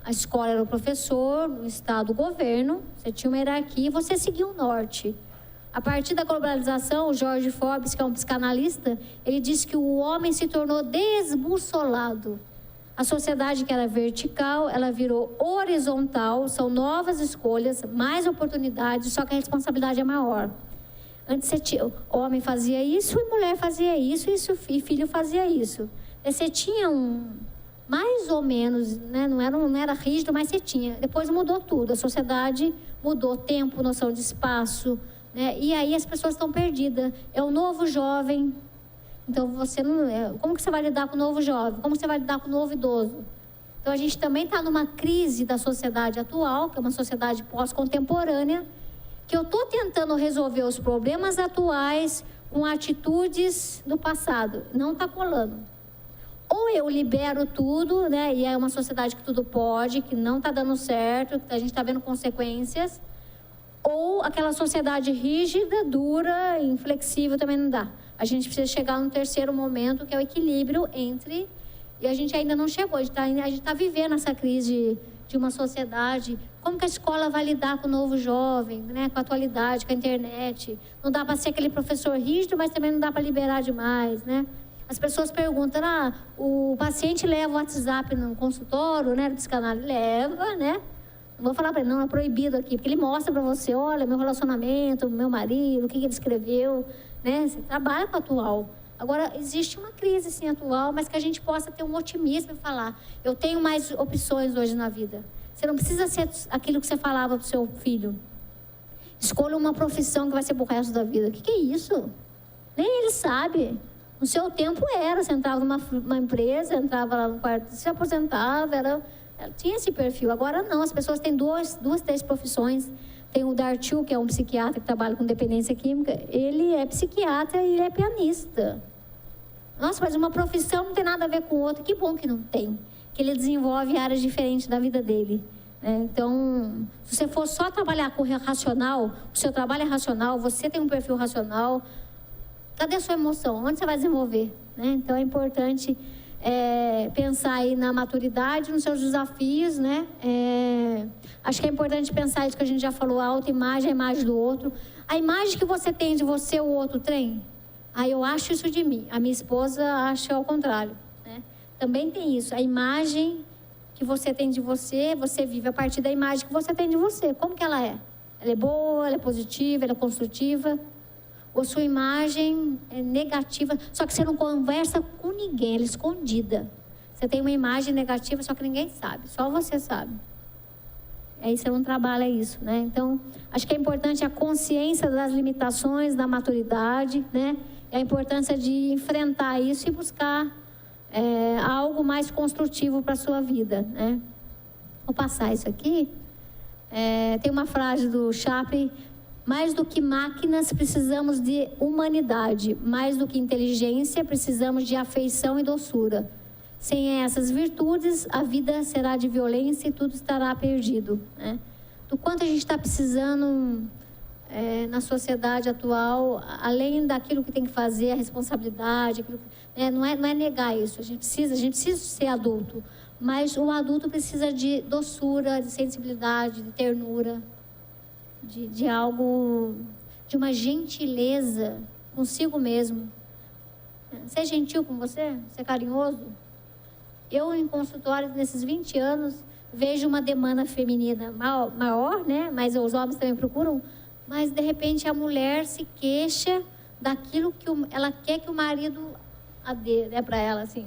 A escola era o professor, o estado o governo. Você tinha uma hierarquia e você seguia o norte. A partir da globalização, o George Forbes, que é um psicanalista, ele disse que o homem se tornou desbussolado. A sociedade que era vertical, ela virou horizontal, são novas escolhas, mais oportunidades, só que a responsabilidade é maior. Antes o homem fazia isso e mulher fazia isso e filho fazia isso. Você tinha mais ou menos, né? não era rígido, mas você tinha. Depois mudou tudo, a sociedade mudou tempo, noção de espaço, né? E aí as pessoas estão perdidas. É o novo jovem. Então, você não... Como que você vai lidar com o novo jovem? Como você vai lidar com o novo idoso? Então, a gente também está numa crise da sociedade atual, que é uma sociedade pós-contemporânea, que eu estou tentando resolver os problemas atuais com atitudes do passado. Não está colando. Ou eu libero tudo, né? E é uma sociedade que tudo pode, que não está dando certo, que a gente está vendo consequências. Ou aquela sociedade rígida, dura, inflexível, também não dá. A gente precisa chegar no terceiro momento, que é o equilíbrio entre... E a gente ainda não chegou, a gente está vivendo essa crise de uma sociedade. Como que a escola vai lidar com o novo jovem, né? Com a atualidade, com a internet? Não dá para ser aquele professor rígido, mas também não dá para liberar demais, né? As pessoas perguntam, o paciente leva o WhatsApp no consultório, né? No psicanálise, leva, né? Não vou falar para ele, não, é proibido aqui, porque ele mostra para você, olha, meu relacionamento, meu marido, o que ele escreveu, né? Você trabalha com o atual. Agora, existe uma crise, sim, atual, mas que a gente possa ter um otimismo e falar, eu tenho mais opções hoje na vida. Você não precisa ser aquilo que você falava para o seu filho. Escolha uma profissão que vai ser pro resto da vida. O que é isso? Nem ele sabe. No seu tempo era, você entrava numa empresa, entrava lá no quarto, se aposentava, tinha esse perfil. Agora não, as pessoas têm duas, três profissões. Tem o Dartil, que é um psiquiatra que trabalha com dependência química. Ele é psiquiatra e ele é pianista. Nossa, mas uma profissão não tem nada a ver com outra. Que bom que não tem. Que ele desenvolve áreas diferentes da vida dele. Então, se você for só trabalhar com o racional, o seu trabalho é racional, você tem um perfil racional, cadê a sua emoção? Onde você vai desenvolver? Então, é importante pensar aí na maturidade, nos seus desafios, né? Acho que é importante pensar isso que a gente já falou, a autoimagem, a imagem do outro. A imagem que você tem de você, o outro tem. Eu acho isso de mim. A minha esposa acha ao contrário, né? Também tem isso. A imagem que você tem de você, você vive a partir da imagem que você tem de você. Como que ela é? Ela é boa, ela é positiva, ela é construtiva? Ou sua imagem é negativa, só que você não conversa com ninguém, ela é escondida. Você tem uma imagem negativa, só que ninguém sabe, só você sabe. Aí você não trabalha isso, né? Então, acho que é importante a consciência das limitações, da maturidade, né? E a importância de enfrentar isso e buscar algo mais construtivo para a sua vida, né? Vou passar isso aqui. Tem uma frase do Chaplin: mais do que máquinas, precisamos de humanidade. Mais do que inteligência, precisamos de afeição e doçura. Sem essas virtudes, a vida será de violência e tudo estará perdido, né? Do quanto a gente está precisando na sociedade atual, além daquilo que tem que fazer, a responsabilidade, não é negar isso. A gente precisa ser adulto, mas o adulto precisa de doçura, de sensibilidade, de ternura, de algo, de uma gentileza consigo mesmo. Ser gentil com você, ser carinhoso. Eu, em consultório, nesses 20 anos, vejo uma demanda feminina maior, né? Mas os homens também procuram. Mas, de repente, a mulher se queixa daquilo que ela quer que o marido dê, né, para ela, assim.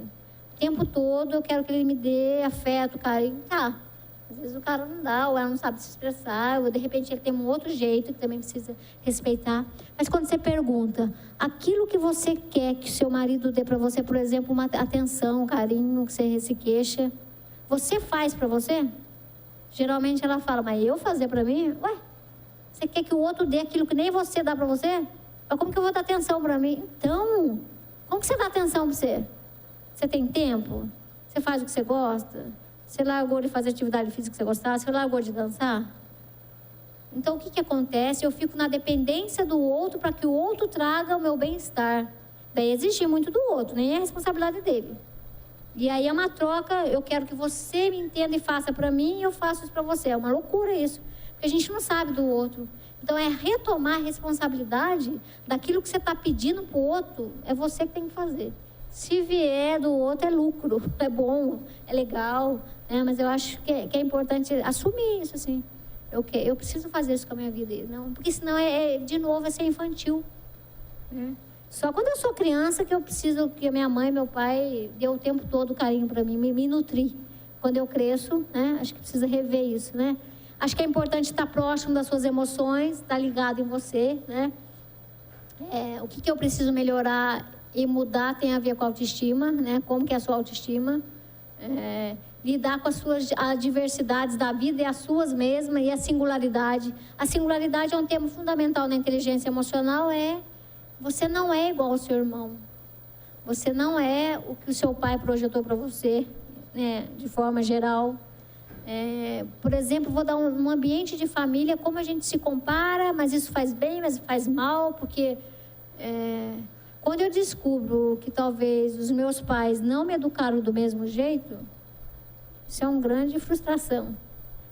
O tempo todo eu quero que ele me dê afeto, carinho. Tá. Às vezes o cara não dá, ou ela não sabe se expressar, ou de repente ele tem um outro jeito que também precisa respeitar. Mas quando você pergunta, aquilo que você quer que o seu marido dê para você, por exemplo, uma atenção, carinho, que você se queixa, você faz para você? Geralmente ela fala, mas eu fazer para mim? Ué, você quer que o outro dê aquilo que nem você dá para você? Mas como que eu vou dar atenção para mim? Então, como que você dá atenção para você? Você tem tempo? Você faz o que você gosta? Você largou de fazer atividade física que você gostava? Você largou de dançar? Então, o que acontece? Eu fico na dependência do outro para que o outro traga o meu bem-estar. Daí exigir muito do outro, nem é responsabilidade dele. E aí é uma troca, eu quero que você me entenda e faça para mim e eu faço isso para você. É uma loucura isso, porque a gente não sabe do outro. Então, é retomar a responsabilidade daquilo que você está pedindo para o outro, é você que tem que fazer. Se vier do outro, é lucro, é bom, é legal, né? Mas eu acho que é importante assumir isso, assim. Eu preciso fazer isso com a minha vida, não, porque senão, de novo, é ser infantil. Né? Só quando eu sou criança que eu preciso que a minha mãe e meu pai dê o tempo todo carinho para mim, me nutrir. Quando eu cresço, né? Acho que precisa rever isso, né? Acho que é importante estar próximo das suas emoções, estar ligado em você, né? O que eu preciso melhorar e mudar tem a ver com a autoestima, né? Como que é a sua autoestima? Lidar com as suas adversidades da vida e as suas mesmas e a singularidade. A singularidade é um tema fundamental na inteligência emocional, você não é igual ao seu irmão. Você não é o que o seu pai projetou para você, né? De forma geral. Por exemplo, vou dar um ambiente de família, como a gente se compara, mas isso faz bem, mas faz mal, porque quando eu descubro que talvez os meus pais não me educaram do mesmo jeito, isso é uma grande frustração.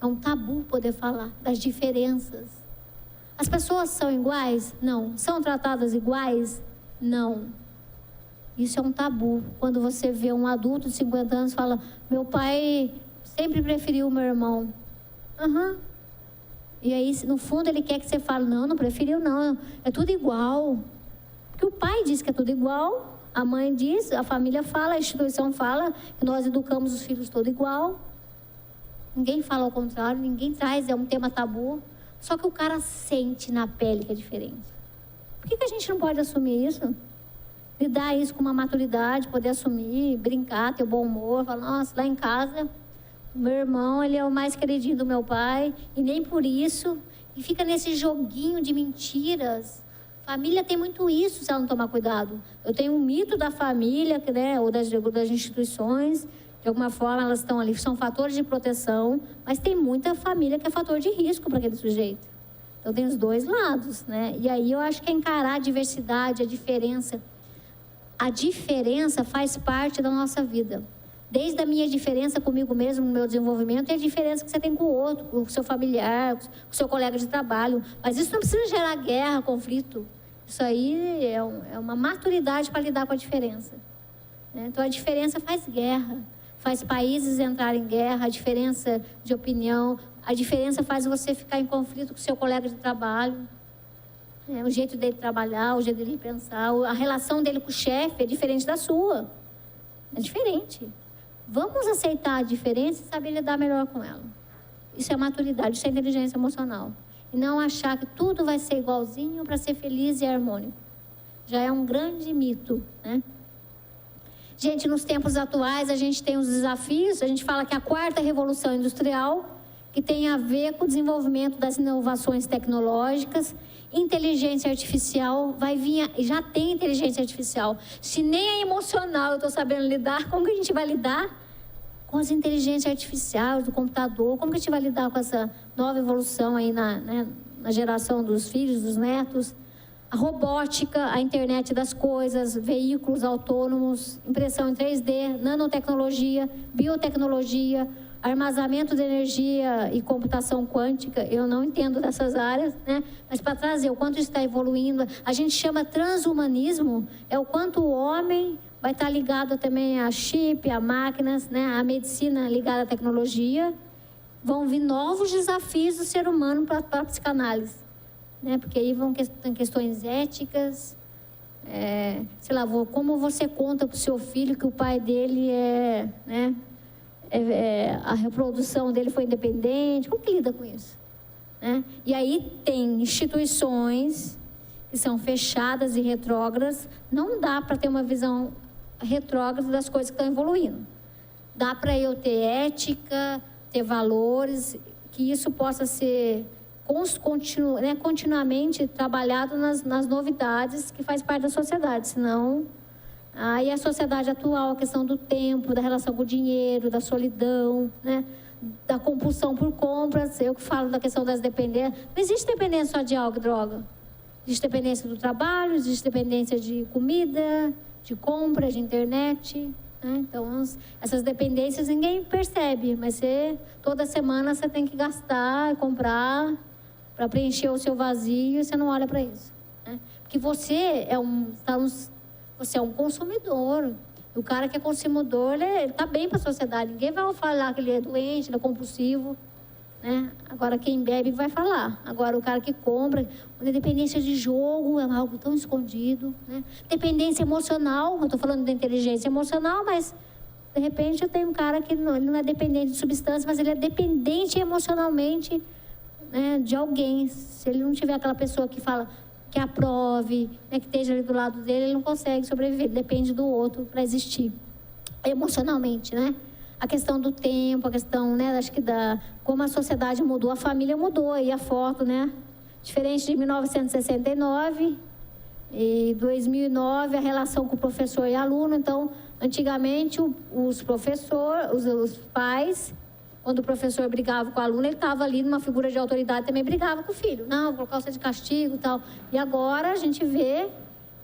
É um tabu poder falar das diferenças. As pessoas são iguais? Não. São tratadas iguais? Não. Isso é um tabu. Quando você vê um adulto de 50 anos e fala, meu pai sempre preferiu o meu irmão. E aí, no fundo, ele quer que você fale, não preferiu não, é tudo igual. Porque o pai diz que é tudo igual, a mãe diz, a família fala, a instituição fala, que nós educamos os filhos todos igual. Ninguém fala ao contrário, ninguém traz, é um tema tabu. Só que o cara sente na pele que é diferente. Por que a gente não pode assumir isso? Lidar isso com uma maturidade, poder assumir, brincar, ter bom humor, falar, nossa, lá em casa, meu irmão, ele é o mais queridinho do meu pai, e nem por isso, e fica nesse joguinho de mentiras. Família tem muito isso, se ela não tomar cuidado. Eu tenho um mito da família, né, ou das instituições, de alguma forma elas estão ali, são fatores de proteção, mas tem muita família que é fator de risco para aquele sujeito. Então tem os dois lados, né? E aí eu acho que é encarar a diversidade, a diferença. A diferença faz parte da nossa vida. Desde a minha diferença comigo mesmo, no meu desenvolvimento, e a diferença que você tem com o outro, com o seu familiar, com o seu colega de trabalho. Mas isso não precisa gerar guerra, conflito. Isso aí é uma maturidade para lidar com a diferença. Né? Então a diferença faz guerra. Faz países entrarem em guerra, a diferença de opinião, a diferença faz você ficar em conflito com o seu colega de trabalho, o jeito dele trabalhar, o jeito dele pensar, a relação dele com o chefe é diferente da sua, é diferente. Vamos aceitar a diferença e saber lidar melhor com ela. Isso é maturidade, isso é inteligência emocional. E não achar que tudo vai ser igualzinho para ser feliz e harmônico. Já é um grande mito, né? Gente, nos tempos atuais, a gente tem os desafios, a gente fala que a 4ª revolução industrial, que tem a ver com o desenvolvimento das inovações tecnológicas, inteligência artificial, vai vir, já tem inteligência artificial. Se nem é emocional eu estou sabendo lidar, como que a gente vai lidar com as inteligências artificiais do computador? Como que a gente vai lidar com essa nova evolução aí na geração dos filhos, dos netos? A robótica, a internet das coisas, veículos autônomos, impressão em 3D, nanotecnologia, biotecnologia, armazenamento de energia e computação quântica, eu não entendo dessas áreas, né? Mas para trazer o quanto está evoluindo, a gente chama transhumanismo, é o quanto o homem vai estar ligado também a chip, a máquinas, né? A medicina ligada à tecnologia. Vão vir novos desafios do ser humano para a psicanálise, né? Porque aí vão questões éticas, sei lá, como você conta para o seu filho que o pai dele né? A reprodução dele foi independente, como que lida com isso? Né? E aí tem instituições que são fechadas e retrógradas, não dá para ter uma visão retrógrada das coisas que estão evoluindo. Dá para eu ter ética, ter valores, que isso possa ser continuamente trabalhado nas novidades que faz parte da sociedade, senão... Aí a sociedade atual, a questão do tempo, da relação com o dinheiro, da solidão, né? Da compulsão por compras, eu que falo da questão das dependências. Não existe dependência só de álcool e droga. Existe dependência do trabalho, existe dependência de comida, de compra, de internet, né? Então, essas dependências ninguém percebe, mas toda semana você tem que gastar, comprar, para preencher o seu vazio, e você não olha para isso, né? Porque você você é um consumidor. O cara que é consumidor, ele está bem para a sociedade. Ninguém vai falar que ele é doente, ele é compulsivo, né? Agora, quem bebe vai falar. Agora, o cara que compra, a dependência de jogo é algo tão escondido, né? Dependência emocional, eu estou falando da inteligência emocional, mas, de repente, eu tenho um cara que ele não é dependente de substância, mas ele é dependente emocionalmente, né, de alguém. Se ele não tiver aquela pessoa que fala... que aprove, né, que esteja ali do lado dele, ele não consegue sobreviver, depende do outro para existir, emocionalmente, né? A questão do tempo, a questão, né, acho que como a sociedade mudou, a família mudou, e a foto, né? Diferente de 1969 e 2009, a relação com o professor e aluno. Então, antigamente, os pais... Quando o professor brigava com o aluno, ele estava ali numa figura de autoridade, também brigava com o filho. Não, vou colocar você de castigo e tal. E agora a gente vê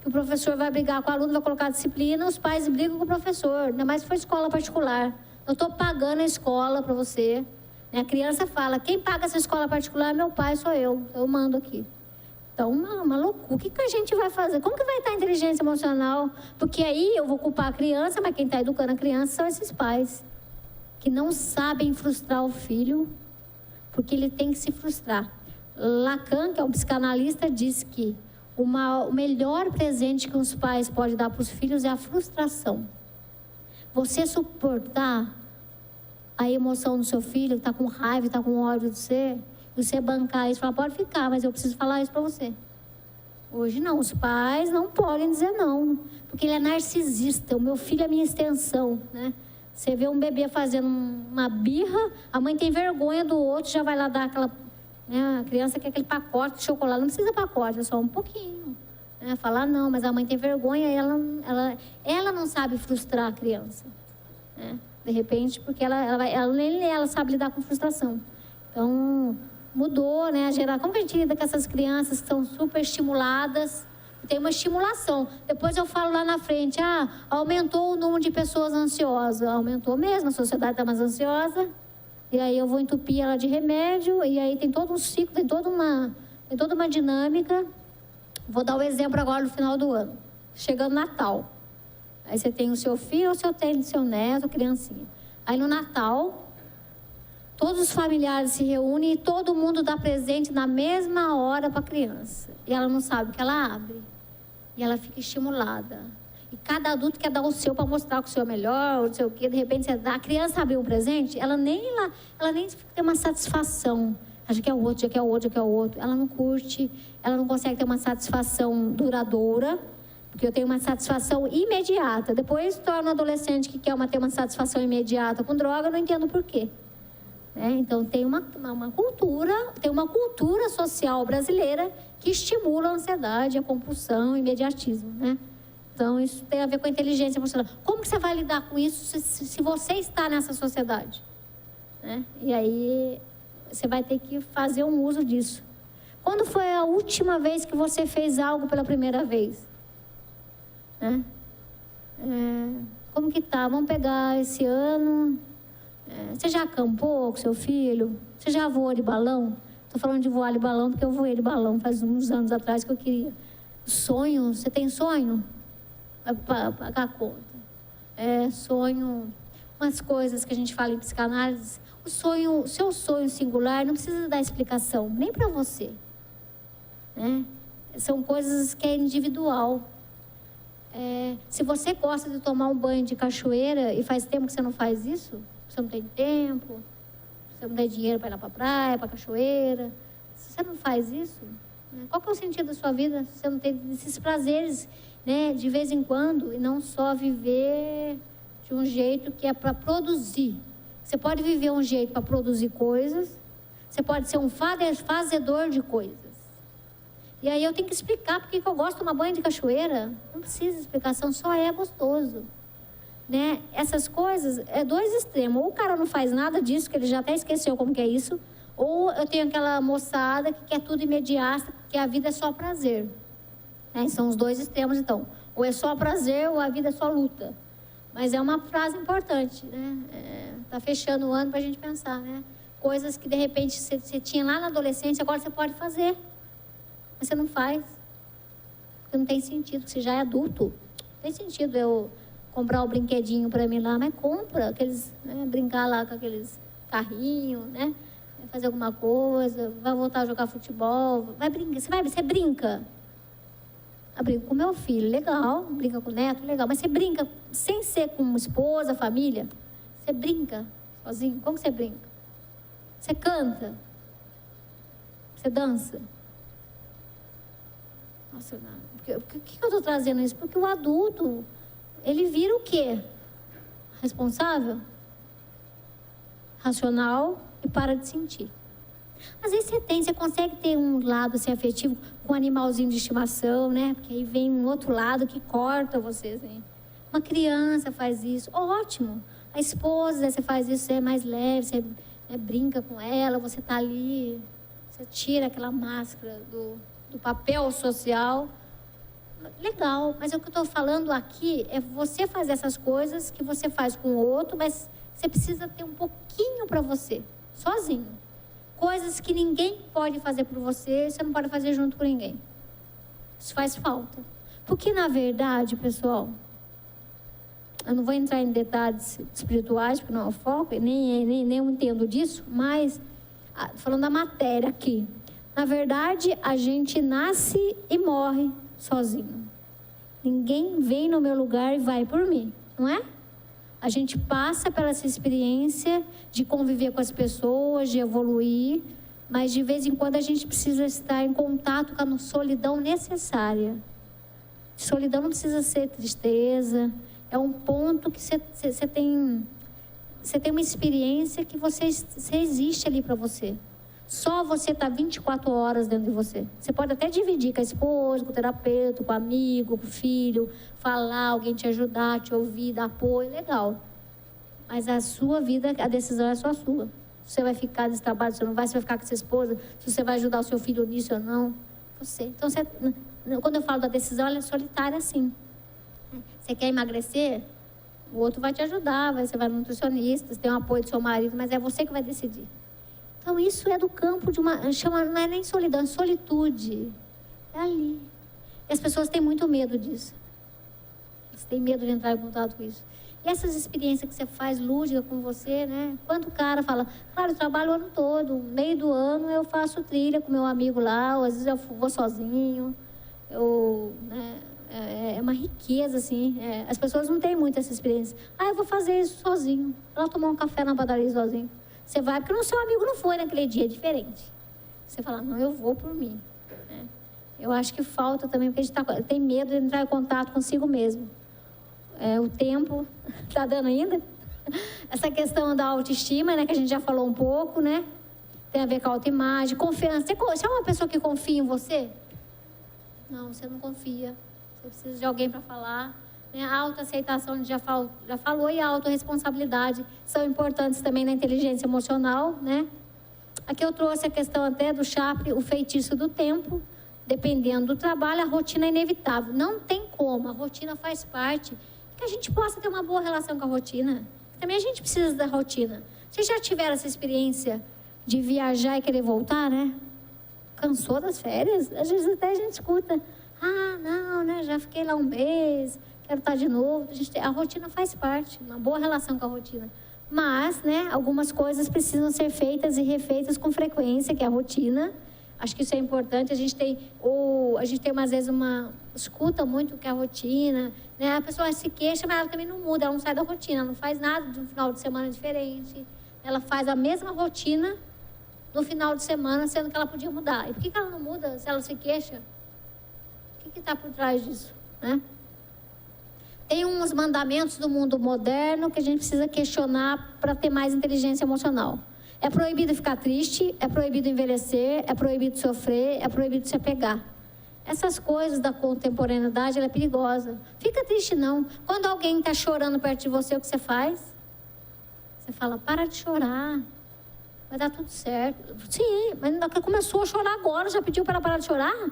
que o professor vai brigar com o aluno, vai colocar disciplina, os pais brigam com o professor, ainda mais se for escola particular. Eu estou pagando a escola para você. A criança fala, quem paga essa escola particular é meu pai, sou eu mando aqui. Então, uma loucura. O que a gente vai fazer? Como que vai estar a inteligência emocional? Porque aí eu vou culpar a criança, mas quem está educando a criança são esses pais, que não sabem frustrar o filho, porque ele tem que se frustrar. Lacan, que é um psicanalista, diz que o melhor presente que os pais podem dar para os filhos é a frustração. Você suportar a emoção do seu filho, que está com raiva, está com ódio de você, e você bancar isso, falar, pode ficar, mas eu preciso falar isso para você. Hoje não, os pais não podem dizer não, porque ele é narcisista, o meu filho é minha extensão, né? Você vê um bebê fazendo uma birra, a mãe tem vergonha do outro, já vai lá dar aquela... Né, a criança quer aquele pacote de chocolate, não precisa pacote, é só um pouquinho. Né? Falar não, mas a mãe tem vergonha e ela não sabe frustrar a criança. Né? De repente, porque ela sabe lidar com frustração. Então, mudou, né? Como que a gente lida com essas crianças que são super estimuladas? Tem uma estimulação. Depois eu falo lá na frente, aumentou o número de pessoas ansiosas. Aumentou mesmo, a sociedade está mais ansiosa. E aí eu vou entupir ela de remédio, e aí tem todo um ciclo, tem toda uma dinâmica. Vou dar um exemplo agora no final do ano. Chegando Natal. Aí você tem o seu filho, ou você tem o seu neto, criancinha. Aí no Natal, todos os familiares se reúnem e todo mundo dá presente na mesma hora para a criança. E ela não sabe o que ela abre. E ela fica estimulada. E cada adulto quer dar o seu para mostrar que o seu é melhor, não sei o quê. De repente, você dá. A criança abriu um presente, ela nem tem uma satisfação. Acha que é o outro, já quer o outro, já quer o outro. Ela não curte, ela não consegue ter uma satisfação duradoura, porque eu tenho uma satisfação imediata. Depois torna um adolescente que quer ter uma satisfação imediata com droga, eu não entendo por quê. Então, tem uma cultura social brasileira que estimula a ansiedade, a compulsão, o imediatismo, né? Então, isso tem a ver com a inteligência emocional. Como que você vai lidar com isso se você está nessa sociedade? Né? E aí, você vai ter que fazer um uso disso. Quando foi a última vez que você fez algo pela primeira vez? Né? Como que tá? Vamos pegar esse ano... Você já acampou com seu filho? Você já voou de balão? Estou falando de voar de balão porque eu voei de balão faz uns anos atrás que eu queria. Sonho, você tem sonho? Para pagar a conta. Sonho, umas coisas que a gente fala em psicanálise. O seu sonho singular não precisa dar explicação, nem para você. Né? São coisas que é individual. Se você gosta de tomar um banho de cachoeira e faz tempo que você não faz isso, você não tem tempo, você não tem dinheiro para ir lá para a praia, para a cachoeira, se você não faz isso, né? Qual que é o sentido da sua vida se você não tem esses prazeres, né, de vez em quando, e não só viver de um jeito que é para produzir? Você pode viver um jeito para produzir coisas, você pode ser um fazedor de coisas. E aí eu tenho que explicar porque que eu gosto de tomar banho de cachoeira. Não precisa de explicação, só é gostoso. Né? Essas coisas, dois extremos. Ou o cara não faz nada disso, que ele já até esqueceu como que é isso, ou eu tenho aquela moçada que quer tudo imediato, que a vida é só prazer. Né? São os dois extremos, então. Ou é só prazer, ou a vida é só luta. Mas é uma frase importante, né? Tá fechando o ano para a gente pensar, né? Coisas que, de repente, você tinha lá na adolescência, agora você pode fazer. Mas você não faz. Porque não tem sentido, porque você já é adulto. Não tem sentido eu comprar o brinquedinho para mim lá, mas compra aqueles, né, brincar lá com aqueles carrinhos, né? Fazer alguma coisa, vai voltar a jogar futebol, vai brincar, você brinca. Eu brinco com meu filho, legal, brinca com o neto, legal, mas você brinca sem ser com esposa, família, você brinca sozinho, como que você brinca? Você canta, você dança. Nossa, por que eu estou trazendo isso? Porque o adulto, ele vira o quê? Responsável, racional e para de sentir. Às vezes você consegue ter um lado assim, afetivo com um animalzinho de estimação, né? Porque aí vem um outro lado que corta você, assim. Uma criança faz isso, ótimo. A esposa, você faz isso, você é mais leve, você brinca com ela, você tá ali, você tira aquela máscara do papel social. Legal, mas o que eu estou falando aqui é você fazer essas coisas que você faz com o outro, mas você precisa ter um pouquinho para você, sozinho. Coisas que ninguém pode fazer por você, você não pode fazer junto com ninguém. Isso faz falta. Porque, na verdade, pessoal, eu não vou entrar em detalhes espirituais, porque não é o foco, nem eu entendo disso, mas, falando da matéria aqui, na verdade, a gente nasce e morre sozinho. Ninguém vem no meu lugar e vai por mim, não é? A gente passa pela essa experiência de conviver com as pessoas, de evoluir, mas de vez em quando a gente precisa estar em contato com a solidão necessária. Solidão não precisa ser tristeza, é um ponto que você tem uma experiência que você existe ali para você. Só você está 24 horas dentro de você. Você pode até dividir com a esposa, com o terapeuta, com o amigo, com o filho, falar, alguém te ajudar, te ouvir, dar apoio, legal. Mas a sua vida, a decisão é só sua. Se você vai ficar nesse trabalho, se você não vai, se vai ficar com sua esposa, se você vai ajudar o seu filho nisso ou não, você. Então, quando eu falo da decisão, ela é solitária assim. Você quer emagrecer? O outro vai te ajudar, você vai no nutricionista, você tem o apoio do seu marido, mas é você que vai decidir. Então, isso é do campo de uma... não é nem solidão, é solitude. É ali. E as pessoas têm muito medo disso. Eles têm medo de entrar em contato com isso. E essas experiências que você faz lúdica com você, né? Quanto cara fala, cara, eu trabalho o ano todo, no meio do ano eu faço trilha com meu amigo lá, ou às vezes eu vou sozinho. É uma riqueza, assim. As pessoas não têm muito essa experiência. Eu vou fazer isso sozinho. Vou lá tomar um café na padaria sozinho. Você vai porque o seu amigo não foi naquele dia, é diferente. Você fala, não, eu vou por mim. Eu acho que falta também, porque a gente tem medo de entrar em contato consigo mesmo. O tempo está dando ainda. Essa questão da autoestima, né, que a gente já falou um pouco, né? Tem a ver com a autoimagem, confiança. Você é uma pessoa que confia em você? Não, você não confia. Você precisa de alguém para falar. A autoaceitação, a gente já falou, e a autorresponsabilidade são importantes também na inteligência emocional, né? Aqui eu trouxe a questão até do Chaplin, o feitiço do tempo. Dependendo do trabalho, a rotina é inevitável. Não tem como, a rotina faz parte. Que a gente possa ter uma boa relação com a rotina. Também a gente precisa da rotina. Vocês já tiveram essa experiência de viajar e querer voltar, né? Cansou das férias? Às vezes até a gente escuta, não, né? Já fiquei lá um mês, quero estar de novo. A rotina faz parte, uma boa relação com a rotina. Mas, né, algumas coisas precisam ser feitas e refeitas com frequência, que é a rotina. Acho que isso é importante. A gente tem às vezes escuta muito que é a rotina, né? A pessoa se queixa, mas ela também não muda, ela não sai da rotina, ela não faz nada de um final de semana diferente. Ela faz a mesma rotina no final de semana, sendo que ela podia mudar. E por que ela não muda se ela se queixa? O que está por trás disso, né? Tem uns mandamentos do mundo moderno que a gente precisa questionar para ter mais inteligência emocional. É proibido ficar triste, é proibido envelhecer, é proibido sofrer, é proibido se apegar. Essas coisas da contemporaneidade, ela é perigosa. Fica triste não. Quando alguém está chorando perto de você, o que você faz? Você fala, para de chorar. Vai dar tudo certo. Sim, mas ela começou a chorar agora, já pediu para ela parar de chorar?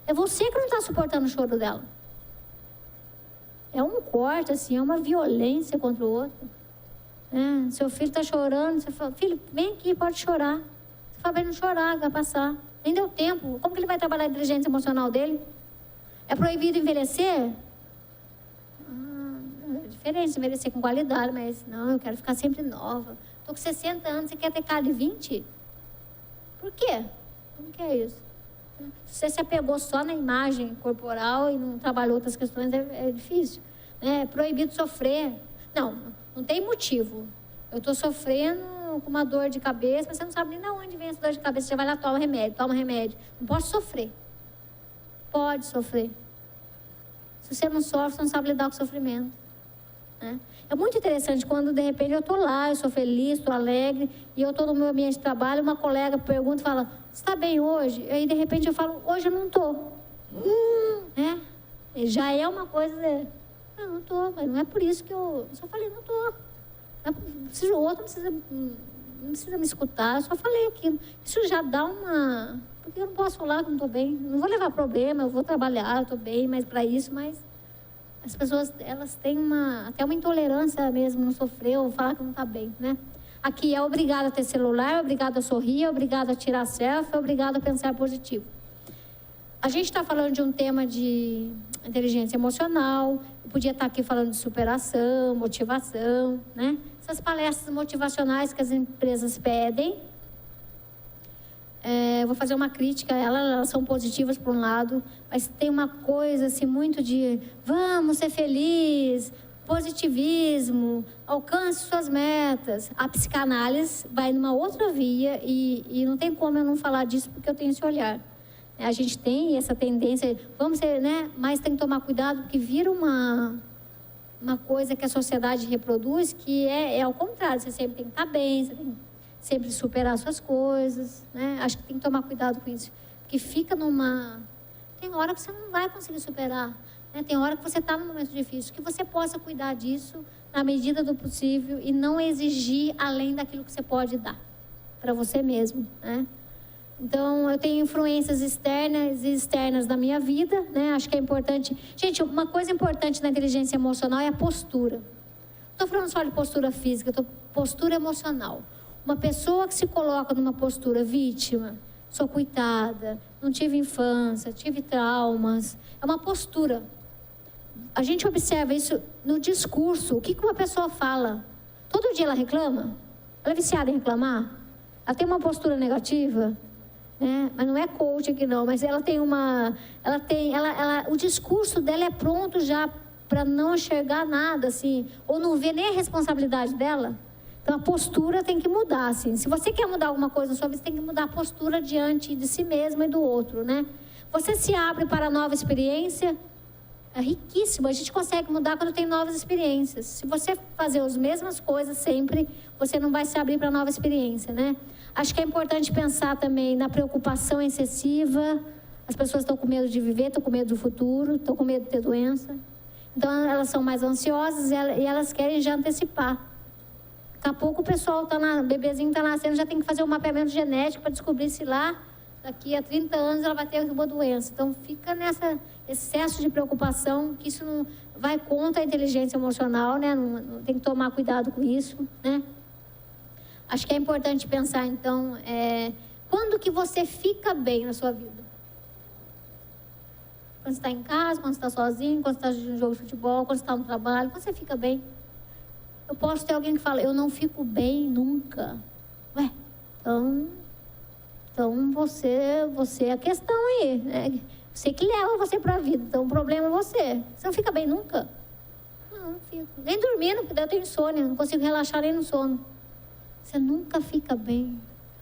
É você que não está suportando o choro dela. É um corte, assim, é uma violência contra o outro. Seu filho está chorando, você fala, filho, vem aqui, pode chorar. Você fala, vai não chorar, vai passar. Nem deu tempo. Como que ele vai trabalhar a inteligência emocional dele? É proibido envelhecer? É diferente envelhecer com qualidade, mas não, eu quero ficar sempre nova. Estou com 60 anos, você quer ter cara de 20? Por quê? Como que é isso? Se você se apegou só na imagem corporal e não trabalhou outras questões, é difícil. É proibido sofrer. Não tem motivo. Eu estou sofrendo com uma dor de cabeça, mas você não sabe nem de onde vem essa dor de cabeça. Você já vai lá, toma remédio. Não posso sofrer. Pode sofrer. Se você não sofre, você não sabe lidar com o sofrimento. Né? É muito interessante quando, de repente, eu estou lá, eu sou feliz, estou alegre, e eu estou no meu ambiente de trabalho, uma colega pergunta e fala, você está bem hoje? E aí, de repente, eu falo, hoje eu não estou. Né? Já é uma coisa... não estou, mas não é por isso que eu só falei, não estou. O outro não precisa me escutar, eu só falei aquilo. Isso já dá uma... Porque eu não posso falar que não estou bem. Não vou levar problema, eu vou trabalhar, eu estou bem, mas para isso, mas... As pessoas, elas têm até uma intolerância mesmo, não sofrer ou falar que não está bem, né? Aqui é obrigado a ter celular, é obrigado a sorrir, é obrigado a tirar selfie, é obrigado a pensar positivo. A gente está falando de um tema de inteligência emocional, eu podia estar aqui falando de superação, motivação, né? Essas palestras motivacionais que as empresas pedem, vou fazer uma crítica a elas são positivas por um lado, mas tem uma coisa assim muito de vamos ser felizes, positivismo, alcance suas metas. A psicanálise vai numa outra via e não tem como eu não falar disso porque eu tenho esse olhar. A gente tem essa tendência, vamos ser, né? Mas tem que tomar cuidado porque vira uma coisa que a sociedade reproduz que é ao contrário. Você sempre tem que estar bem, você tem que sempre superar suas coisas, né? Acho que tem que tomar cuidado com isso. Porque fica tem hora que você não vai conseguir superar, né? Tem hora que você está num momento difícil, que você possa cuidar disso na medida do possível e não exigir além daquilo que você pode dar para você mesmo, né? Então, eu tenho influências externas e externas na minha vida, né? Acho que é importante... Gente, uma coisa importante na inteligência emocional é a postura. Não estou falando só de postura física, postura emocional. Uma pessoa que se coloca numa postura vítima, sou coitada, não tive infância, tive traumas, é uma postura. A gente observa isso no discurso. O que uma pessoa fala? Todo dia ela reclama? Ela é viciada em reclamar? Ela tem uma postura negativa? Mas não é coach aqui não, mas ela tem o discurso dela é pronto já para não enxergar nada, assim, ou não ver nem a responsabilidade dela. Então a postura tem que mudar, assim. Se você quer mudar alguma coisa na sua vida, você tem que mudar a postura diante de si mesmo e do outro, né? Você se abre para nova experiência, é riquíssimo. A gente consegue mudar quando tem novas experiências. Se você fazer as mesmas coisas sempre, você não vai se abrir para nova experiência, né? Acho que é importante pensar também na preocupação excessiva. As pessoas estão com medo de viver, estão com medo do futuro, estão com medo de ter doença. Então, elas são mais ansiosas e elas querem já antecipar. Daqui a pouco o pessoal, o bebezinho está nascendo, já tem que fazer um mapeamento genético para descobrir se lá daqui a 30 anos ela vai ter uma doença. Então, fica nessa excesso de preocupação, que isso não vai contra a inteligência emocional, né? Não tem que tomar cuidado com isso, né? Acho que é importante pensar, então, quando que você fica bem na sua vida? Quando você está em casa, quando você está sozinho, quando você está no jogo de futebol, quando você está no trabalho, quando você fica bem. Eu posso ter alguém que fala, eu não fico bem nunca. Ué, então você é a questão aí, né? Você que leva você para a vida, então o problema é você. Você não fica bem nunca? Não fico. Nem dormindo, porque daí eu tenho insônia, não consigo relaxar nem no sono. Você nunca fica bem.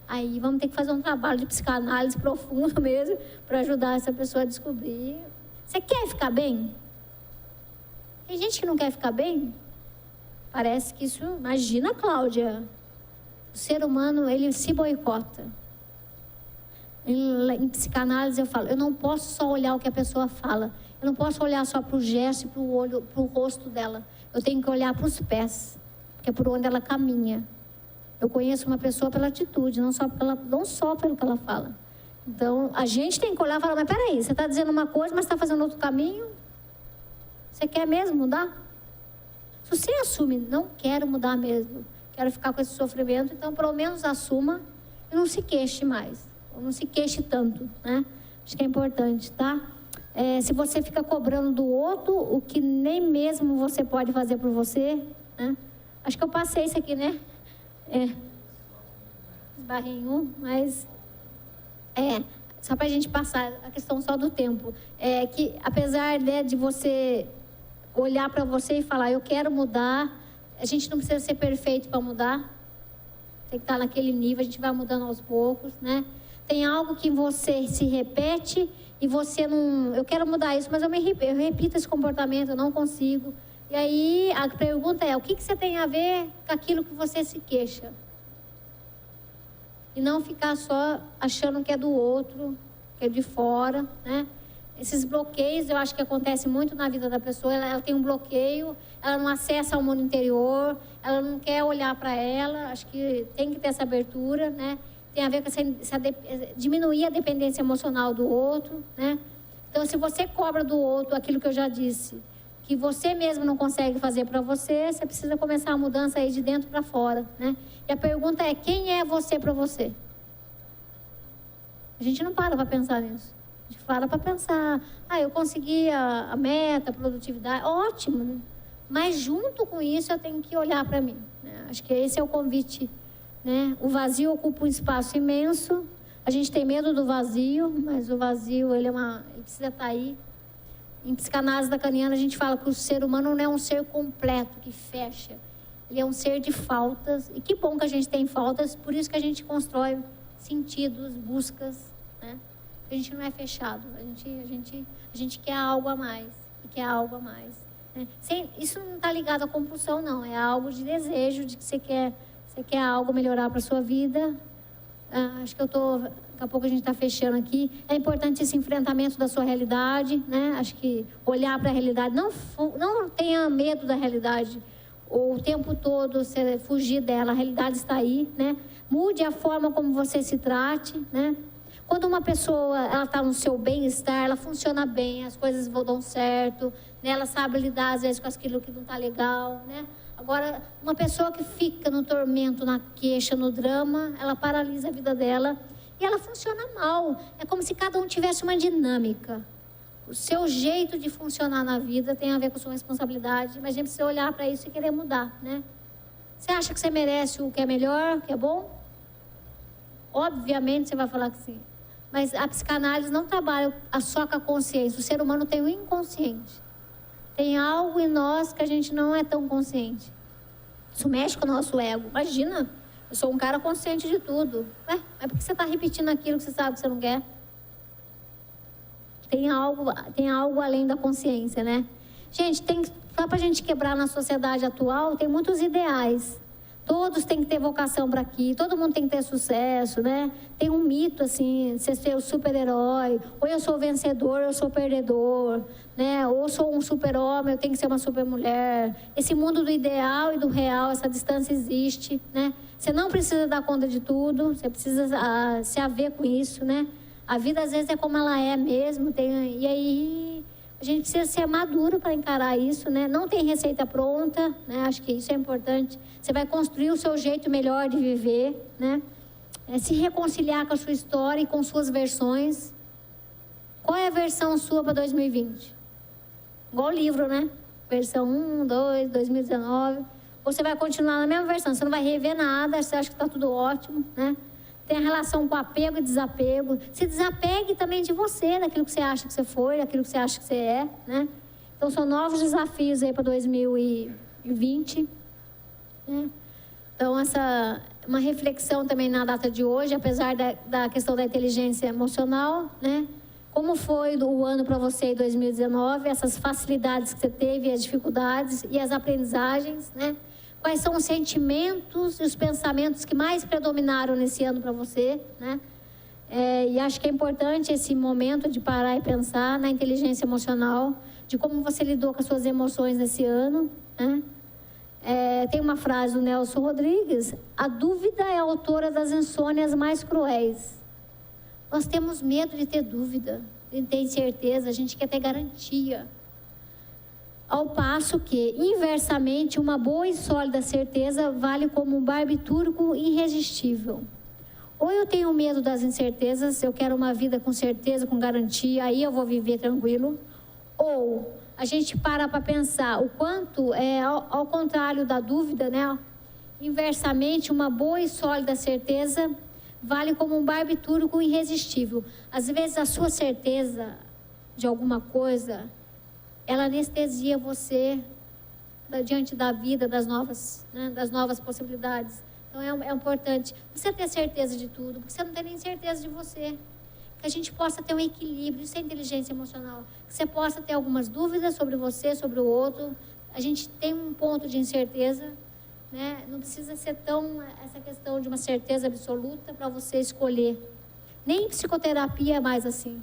Aí vamos ter que fazer um trabalho de psicanálise profundo mesmo, para ajudar essa pessoa a descobrir. Você quer ficar bem? Tem gente que não quer ficar bem? Parece que isso... Imagina, Cláudia, o ser humano, ele se boicota. Em psicanálise eu falo, eu não posso só olhar o que a pessoa fala. Eu não posso olhar só para o gesto e para o olho, para o rosto dela. Eu tenho que olhar para os pés, porque é por onde ela caminha. Eu conheço uma pessoa pela atitude, não só pelo que ela fala. Então, a gente tem que olhar e falar, mas peraí, você está dizendo uma coisa, mas está fazendo outro caminho? Você quer mesmo mudar? Se você assume, não quero mudar mesmo, quero ficar com esse sofrimento, então pelo menos assuma e não se queixe mais. Ou não se queixe tanto, né? Acho que é importante, tá? Se você fica cobrando do outro o que nem mesmo você pode fazer por você, né? Acho que eu passei isso aqui, né? Esbarrei em um, mas só para a gente passar a questão só do tempo, que apesar de você olhar para você e falar, eu quero mudar, a gente não precisa ser perfeito para mudar, tem que estar naquele nível, a gente vai mudando aos poucos, né? Tem algo que você se repete e você não, eu quero mudar isso, mas eu repito esse comportamento, eu não consigo. E aí a pergunta é, o que você tem a ver com aquilo que você se queixa? E não ficar só achando que é do outro, que é de fora, né? Esses bloqueios, eu acho que acontece muito na vida da pessoa, ela tem um bloqueio, ela não acessa o mundo interior, ela não quer olhar para ela, acho que tem que ter essa abertura, né? Tem a ver com diminuir a dependência emocional do outro, né? Então, se você cobra do outro aquilo que eu já disse, que você mesmo não consegue fazer para você, você precisa começar a mudança aí de dentro para fora, né? E a pergunta é, quem é você para você? A gente não para pensar nisso. A gente para para pensar, eu consegui a meta, a produtividade, ótimo, né? Mas junto com isso eu tenho que olhar para mim, né? Acho que esse é o convite, né? O vazio ocupa um espaço imenso, a gente tem medo do vazio, mas o vazio, ele precisa estar aí. Em psicanálise lacaniana, a gente fala que o ser humano não é um ser completo, que fecha. Ele é um ser de faltas. E que bom que a gente tem faltas, por isso que a gente constrói sentidos, buscas, né? A gente não é fechado. A gente quer algo a mais. E quer algo a mais, né? Isso não está ligado à compulsão, não. É algo de desejo, de que você quer algo melhorar para a sua vida. Acho que daqui a pouco a gente está fechando aqui. É importante esse enfrentamento da sua realidade, né? Acho que olhar para a realidade, não tenha medo da realidade, ou o tempo todo você fugir dela, a realidade está aí, né? Mude a forma como você se trate, né? Quando uma pessoa ela está no seu bem-estar, ela funciona bem, as coisas dão certo, né? Ela sabe lidar às vezes com aquilo que não está legal, né? Agora, uma pessoa que fica no tormento, na queixa, no drama, ela paralisa a vida dela e ela funciona mal. É como se cada um tivesse uma dinâmica. O seu jeito de funcionar na vida tem a ver com a sua responsabilidade, mas a gente precisa olhar para isso e querer mudar, né? Você acha que você merece o que é melhor, o que é bom? Obviamente você vai falar que sim. Mas a psicanálise não trabalha só com a consciência. O ser humano tem o inconsciente. Tem algo em nós que a gente não é tão consciente. Isso mexe com o nosso ego. Imagina, eu sou um cara consciente de tudo. Mas por que você está repetindo aquilo que você sabe que você não quer? Tem algo além da consciência, né? Gente, só para a gente quebrar na sociedade atual, tem muitos ideais. Todos têm que ter vocação para aqui, todo mundo tem que ter sucesso, né? Tem um mito, assim, você ser o super-herói, ou eu sou vencedor, ou eu sou perdedor, né? Ou eu sou um super-homem, eu tenho que ser uma super-mulher. Esse mundo do ideal e do real, essa distância existe, né? Você não precisa dar conta de tudo, você precisa se haver com isso, né? A vida às vezes é como ela é mesmo, e aí a gente precisa ser maduro para encarar isso, né? Não tem receita pronta, né? Acho que isso é importante. Você vai construir o seu jeito melhor de viver, né? Se reconciliar com a sua história e com suas versões. Qual é a versão sua para 2020? Igual o livro, né? Versão 1, 2, 2019. Ou você vai continuar na mesma versão, você não vai rever nada, você acha que está tudo ótimo, né? Tem a relação com apego e desapego. Se desapegue também de você, daquilo que você acha que você foi, daquilo que você acha que você é, né? Então, são novos desafios aí para 2020, né? Então, uma reflexão também na data de hoje, apesar da questão da inteligência emocional, né? Como foi o ano para você em 2019, essas facilidades que você teve, as dificuldades e as aprendizagens, né? Quais são os sentimentos e os pensamentos que mais predominaram nesse ano para você, né? E acho que é importante esse momento de parar e pensar na inteligência emocional, de como você lidou com as suas emoções nesse ano, né? Tem uma frase do Nelson Rodrigues: a dúvida é a autora das insônias mais cruéis. Nós temos medo de ter dúvida, de ter incerteza, a gente quer ter garantia. Ao passo que, inversamente, uma boa e sólida certeza vale como um barbitúrico irresistível. Ou eu tenho medo das incertezas, eu quero uma vida com certeza, com garantia, aí eu vou viver tranquilo. Ou a gente para pensar o quanto, ao contrário da dúvida, né? Inversamente, uma boa e sólida certeza vale como um barbitúrico irresistível. Às vezes a sua certeza de alguma coisa, ela anestesia você diante da vida, das novas possibilidades. Então é importante você ter certeza de tudo, porque você não tem nem certeza de você. Que a gente possa ter um equilíbrio, isso é inteligência emocional. Que você possa ter algumas dúvidas sobre você, sobre o outro. A gente tem um ponto de incerteza, né? Não precisa ser tão essa questão de uma certeza absoluta para você escolher. Nem em psicoterapia é mais assim.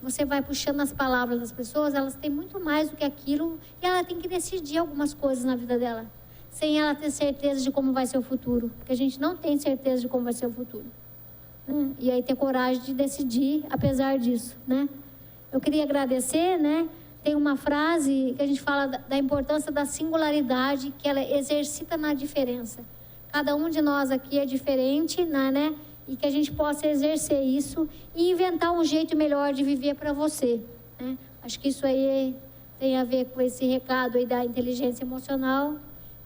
Você vai puxando as palavras das pessoas, elas têm muito mais do que aquilo e ela tem que decidir algumas coisas na vida dela, sem ela ter certeza de como vai ser o futuro, porque a gente não tem certeza de como vai ser o futuro, né? E aí ter coragem de decidir apesar disso, né? Eu queria agradecer, né? Tem uma frase que a gente fala da importância da singularidade, que ela exercita na diferença. Cada um de nós aqui é diferente, né? E que a gente possa exercer isso e inventar um jeito melhor de viver para você, né? Acho que isso aí tem a ver com esse recado aí da inteligência emocional,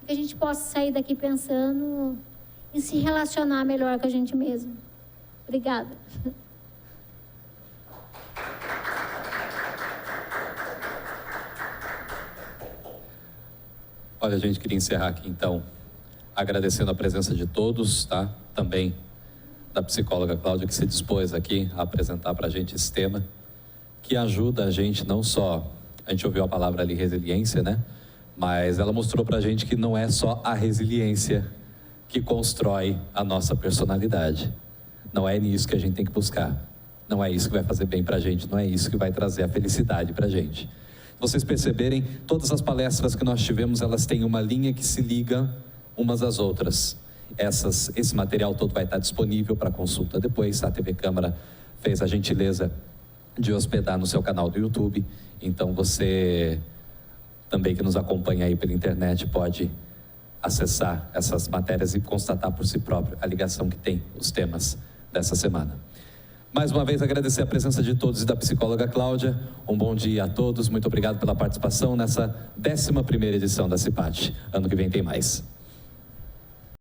que a gente possa sair daqui pensando em se relacionar melhor com a gente mesmo. Obrigada. Olha, a gente queria encerrar aqui, então, agradecendo a presença de todos, tá? Também da psicóloga Cláudia, que se dispôs aqui a apresentar para a gente esse tema, que ajuda a gente não só, a gente ouviu a palavra ali, resiliência, né? Mas ela mostrou para a gente que não é só a resiliência que constrói a nossa personalidade. Não é nisso que a gente tem que buscar. Não é isso que vai fazer bem para a gente, não é isso que vai trazer a felicidade para a gente. Vocês perceberem, todas as palestras que nós tivemos, elas têm uma linha que se liga umas às outras. Esse material todo vai estar disponível para consulta depois. A TV Câmara fez a gentileza de hospedar no seu canal do YouTube. Então você também que nos acompanha aí pela internet pode acessar essas matérias e constatar por si próprio a ligação que tem os temas dessa semana. Mais uma vez agradecer a presença de todos e da psicóloga Cláudia. Um bom dia a todos. Muito obrigado pela participação nessa 11ª edição da CIPAT. Ano que vem tem mais.